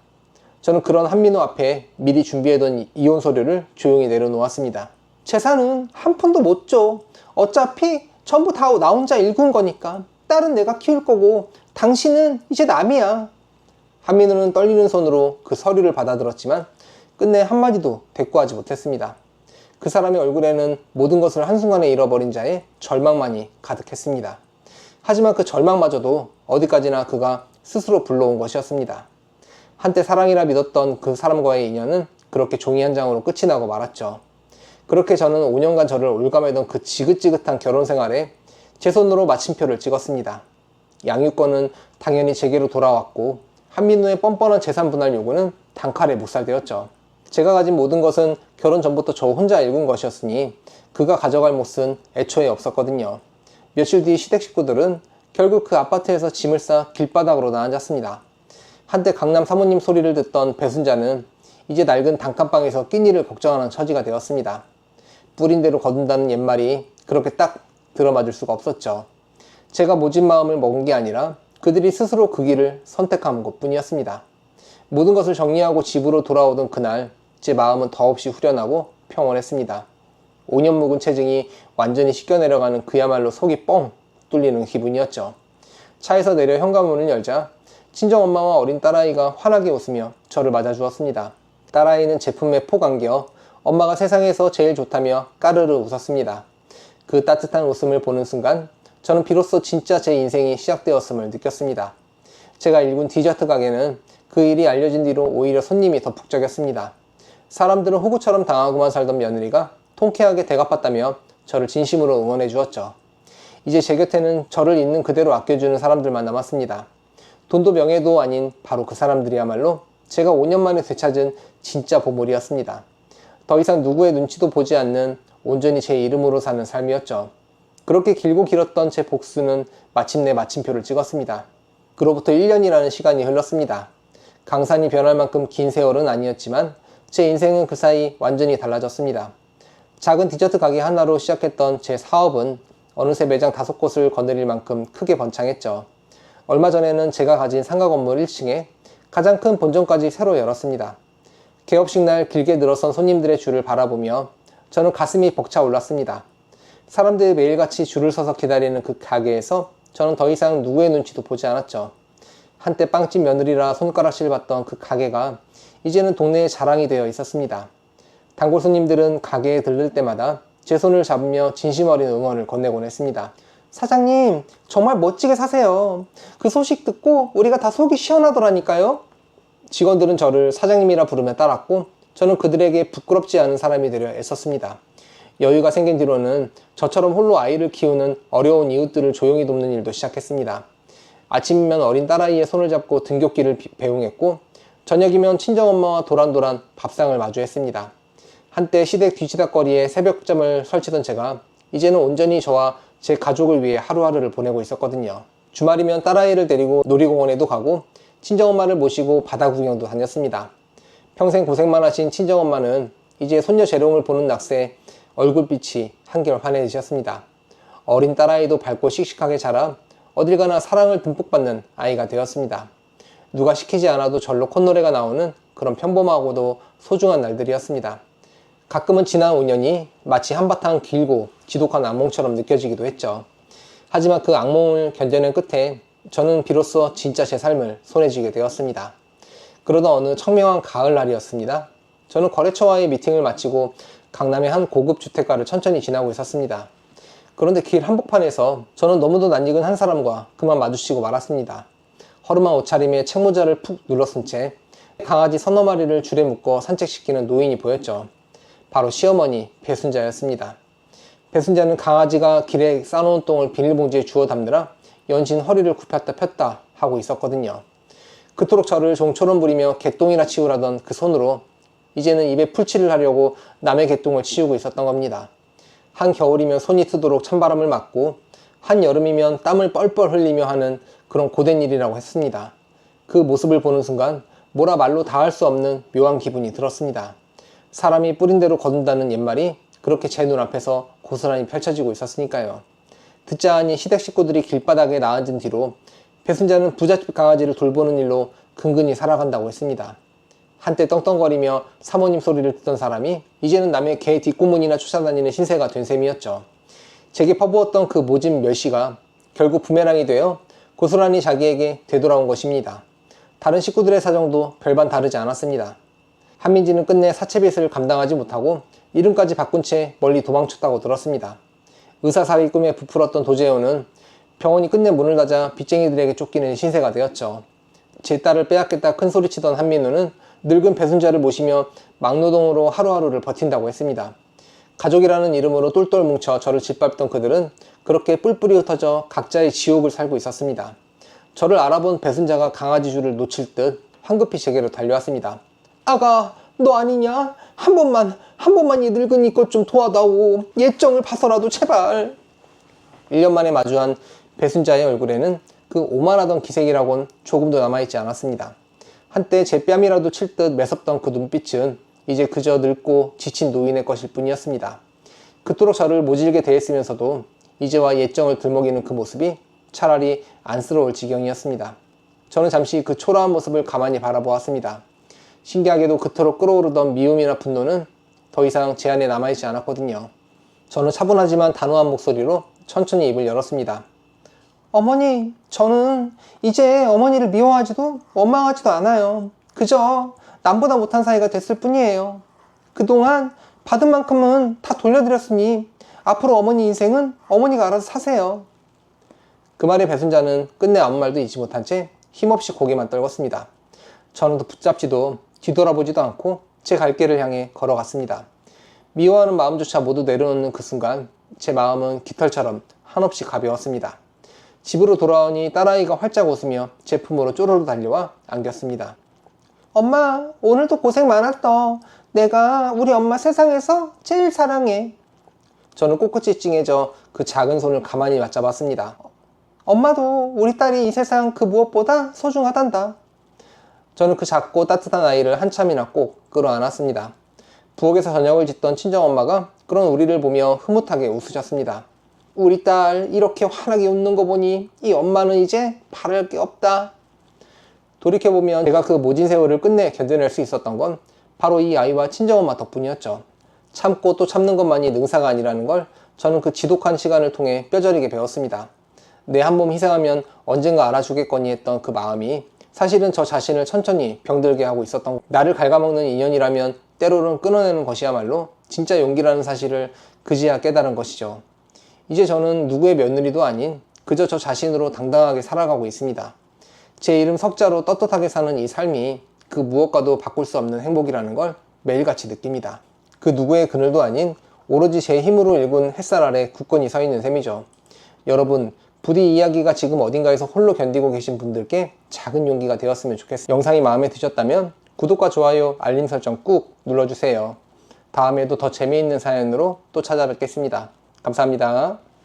저는 그런 한민우 앞에 미리 준비해둔 이혼 서류를 조용히 내려놓았습니다. 재산은 한 푼도 못 줘. 어차피 전부 다 나 혼자 일군 거니까. 딸은 내가 키울 거고 당신은 이제 남이야. 한민우는 떨리는 손으로 그 서류를 받아들었지만 끝내 한마디도 대꾸하지 못했습니다. 그 사람의 얼굴에는 모든 것을 한순간에 잃어버린 자의 절망만이 가득했습니다. 하지만 그 절망마저도 어디까지나 그가 스스로 불러온 것이었습니다. 한때 사랑이라 믿었던 그 사람과의 인연은 그렇게 종이 한 장으로 끝이 나고 말았죠. 그렇게 저는 5년간 저를 올가매던 그 지긋지긋한 결혼 생활에 제 손으로 마침표를 찍었습니다. 양육권은 당연히 제게로 돌아왔고 한민우의 뻔뻔한 재산 분할 요구는 단칼에 묵살되었죠. 제가 가진 모든 것은 결혼 전부터 저 혼자 일군 것이었으니 그가 가져갈 몫은 애초에 없었거든요. 며칠 뒤 시댁 식구들은 결국 그 아파트에서 짐을 싸 길바닥으로 나앉았습니다. 한때 강남 사모님 소리를 듣던 배순자는 이제 낡은 단칸방에서 끼니를 걱정하는 처지가 되었습니다. 뿌린 대로 거둔다는 옛말이 그렇게 딱 들어맞을 수가 없었죠. 제가 모진 마음을 먹은 게 아니라 그들이 스스로 그 길을 선택한 것뿐이었습니다. 모든 것을 정리하고 집으로 돌아오던 그날 제 마음은 더없이 후련하고 평온했습니다. 5년 묵은 체증이 완전히 씻겨내려가는 그야말로 속이 뻥 뚫리는 기분이었죠. 차에서 내려 현관문을 열자 친정엄마와 어린 딸아이가 환하게 웃으며 저를 맞아주었습니다. 딸아이는 제품에 폭 안겨 엄마가 세상에서 제일 좋다며 까르르 웃었습니다. 그 따뜻한 웃음을 보는 순간 저는 비로소 진짜 제 인생이 시작되었음을 느꼈습니다. 제가 일군 디저트 가게는 그 일이 알려진 뒤로 오히려 손님이 더 북적였습니다. 사람들은 호구처럼 당하고만 살던 며느리가 통쾌하게 대갚았다며 저를 진심으로 응원해 주었죠. 이제 제 곁에는 저를 있는 그대로 아껴주는 사람들만 남았습니다. 돈도 명예도 아닌 바로 그 사람들이야말로 제가 5년 만에 되찾은 진짜 보물이었습니다. 더 이상 누구의 눈치도 보지 않는 온전히 제 이름으로 사는 삶이었죠. 그렇게 길고 길었던 제 복수는 마침내 마침표를 찍었습니다. 그로부터 1년이라는 시간이 흘렀습니다. 강산이 변할 만큼 긴 세월은 아니었지만 제 인생은 그 사이 완전히 달라졌습니다. 작은 디저트 가게 하나로 시작했던 제 사업은 어느새 매장 5곳을 거느릴 만큼 크게 번창했죠. 얼마 전에는 제가 가진 상가 건물 1층에 가장 큰 본점까지 새로 열었습니다. 개업식 날 길게 늘어선 손님들의 줄을 바라보며 저는 가슴이 벅차 올랐습니다. 사람들이 매일같이 줄을 서서 기다리는 그 가게에서 저는 더 이상 누구의 눈치도 보지 않았죠. 한때 빵집 며느리라 손가락질 받던 그 가게가 이제는 동네의 자랑이 되어 있었습니다. 단골 손님들은 가게에 들를 때마다 제 손을 잡으며 진심 어린 응원을 건네곤 했습니다. 사장님, 정말 멋지게 사세요. 그 소식 듣고 우리가 다 속이 시원하더라니까요. 직원들은 저를 사장님이라 부르며 따랐고 저는 그들에게 부끄럽지 않은 사람이 되려 애썼습니다. 여유가 생긴 뒤로는 저처럼 홀로 아이를 키우는 어려운 이웃들을 조용히 돕는 일도 시작했습니다. 아침이면 어린 딸아이의 손을 잡고 등굣길을 배웅했고 저녁이면 친정엄마와 도란도란 밥상을 마주했습니다. 한때 시댁 뒤치다거리에 새벽잠을 설치던 제가 이제는 온전히 저와 제 가족을 위해 하루하루를 보내고 있었거든요. 주말이면 딸아이를 데리고 놀이공원에도 가고 친정엄마를 모시고 바다 구경도 다녔습니다. 평생 고생만 하신 친정엄마는 이제 손녀 재롱을 보는 낙서에 얼굴빛이 한결 환해지셨습니다. 어린 딸아이도 밝고 씩씩하게 자라 어딜 가나 사랑을 듬뿍 받는 아이가 되었습니다. 누가 시키지 않아도 절로 콧노래가 나오는 그런 평범하고도 소중한 날들이었습니다. 가끔은 지난 5년이 마치 한바탕 길고 지독한 악몽처럼 느껴지기도 했죠. 하지만 그 악몽을 견뎌낸 끝에 저는 비로소 진짜 제 삶을 손에 쥐게 되었습니다. 그러던 어느 청명한 가을날이었습니다. 저는 거래처와의 미팅을 마치고 강남의 한 고급 주택가를 천천히 지나고 있었습니다. 그런데 길 한복판에서 저는 너무도 낯익은 한 사람과 그만 마주치고 말았습니다. 허름한 옷차림에 책모자를 푹 눌러쓴 채 강아지 서너 마리를 줄에 묶어 산책시키는 노인이 보였죠. 바로 시어머니 배순자였습니다. 배순자는 강아지가 길에 싸놓은 똥을 비닐봉지에 주워 담느라 연신 허리를 굽혔다 폈다 하고 있었거든요. 그토록 저를 종처럼 부리며 개똥이나 치우라던 그 손으로 이제는 입에 풀칠을 하려고 남의 개똥을 치우고 있었던 겁니다. 한겨울이면 손이 트도록 찬바람을 맞고 한여름이면 땀을 뻘뻘 흘리며 하는 그런 고된 일이라고 했습니다. 그 모습을 보는 순간 뭐라 말로 다 할 수 없는 묘한 기분이 들었습니다. 사람이 뿌린 대로 거둔다는 옛말이 그렇게 제 눈앞에서 고스란히 펼쳐지고 있었으니까요. 듣자 하니 시댁 식구들이 길바닥에 나앉은 뒤로 배순자는 부잣집 강아지를 돌보는 일로 근근히 살아간다고 했습니다. 한때 떵떵거리며 사모님 소리를 듣던 사람이 이제는 남의 개 뒷구문이나 쫓아다니는 신세가 된 셈이었죠. 제게 퍼부었던 그 모진 멸시가 결국 부메랑이 되어 고스란히 자기에게 되돌아온 것입니다. 다른 식구들의 사정도 별반 다르지 않았습니다. 한민지는 끝내 사채빚을 감당하지 못하고 이름까지 바꾼 채 멀리 도망쳤다고 들었습니다. 의사사위 꿈에 부풀었던 도재호는 병원이 끝내 문을 닫아 빚쟁이들에게 쫓기는 신세가 되었죠. 제 딸을 빼앗겠다 큰소리치던 한민우는 늙은 배순자를 모시며 막노동으로 하루하루를 버틴다고 했습니다. 가족이라는 이름으로 똘똘 뭉쳐 저를 짓밟던 그들은 그렇게 뿔뿔이 흩어져 각자의 지옥을 살고 있었습니다. 저를 알아본 배순자가 강아지줄을 놓칠 듯 황급히 제게로 달려왔습니다. 아가, 너 아니냐? 한 번만 이 늙은이 것 좀 도와다오. 예정을 봐서라도 제발. 1년 만에 마주한 배순자의 얼굴에는 그 오만하던 기색이라곤 조금도 남아있지 않았습니다. 한때 제 뺨이라도 칠 듯 매섭던 그 눈빛은 이제 그저 늙고 지친 노인의 것일 뿐이었습니다. 그토록 저를 모질게 대했으면서도 이제와 예정을 들먹이는 그 모습이 차라리 안쓰러울 지경이었습니다. 저는 잠시 그 초라한 모습을 가만히 바라보았습니다. 신기하게도 그토록 끓어오르던 미움이나 분노는 더 이상 제 안에 남아있지 않았거든요. 저는 차분하지만 단호한 목소리로 천천히 입을 열었습니다. 어머니, 저는 이제 어머니를 미워하지도 원망하지도 않아요. 그저 남보다 못한 사이가 됐을 뿐이에요. 그동안 받은 만큼은 다 돌려드렸으니 앞으로 어머니 인생은 어머니가 알아서 사세요. 그 말에 배순자는 끝내 아무 말도 잊지 못한 채 힘없이 고개만 떨궜습니다. 저는 더 붙잡지도 뒤돌아보지도 않고 제 갈 길을 향해 걸어갔습니다. 미워하는 마음조차 모두 내려놓는 그 순간 제 마음은 깃털처럼 한없이 가벼웠습니다. 집으로 돌아오니 딸아이가 활짝 웃으며 제 품으로 쪼르르 달려와 안겼습니다. 엄마, 오늘도 고생 많았어. 내가 우리 엄마 세상에서 제일 사랑해. 저는 꼿꼿이 찡해져 그 작은 손을 가만히 맞잡았습니다. 엄마도 우리 딸이 이 세상 그 무엇보다 소중하단다. 저는 그 작고 따뜻한 아이를 한참이나 꼭 끌어안았습니다. 부엌에서 저녁을 짓던 친정엄마가 그런 우리를 보며 흐뭇하게 웃으셨습니다. 우리 딸 이렇게 환하게 웃는 거 보니 이 엄마는 이제 바랄 게 없다. 돌이켜보면 제가 그 모진 세월을 끝내 견뎌낼 수 있었던 건 바로 이 아이와 친정엄마 덕분이었죠. 참고 또 참는 것만이 능사가 아니라는 걸 저는 그 지독한 시간을 통해 뼈저리게 배웠습니다. 내 한 몸 희생하면 언젠가 알아주겠거니 했던 그 마음이 사실은 저 자신을 천천히 병들게 하고 있었던, 나를 갉아먹는 인연이라면 때로는 끊어내는 것이야말로 진짜 용기라는 사실을 그제야 깨달은 것이죠. 이제 저는 누구의 며느리도 아닌 그저 저 자신으로 당당하게 살아가고 있습니다. 제 이름 석자로 떳떳하게 사는 이 삶이 그 무엇과도 바꿀 수 없는 행복이라는 걸 매일같이 느낍니다. 그 누구의 그늘도 아닌 오로지 제 힘으로 일군 햇살 아래 굳건히 서 있는 셈이죠. 여러분, 부디 이야기가 지금 어딘가에서 홀로 견디고 계신 분들께 작은 용기가 되었으면 좋겠습니다. 영상이 마음에 드셨다면 구독과 좋아요, 알림 설정 꾹 눌러주세요. 다음에도 더 재미있는 사연으로 또 찾아뵙겠습니다. 감사합니다.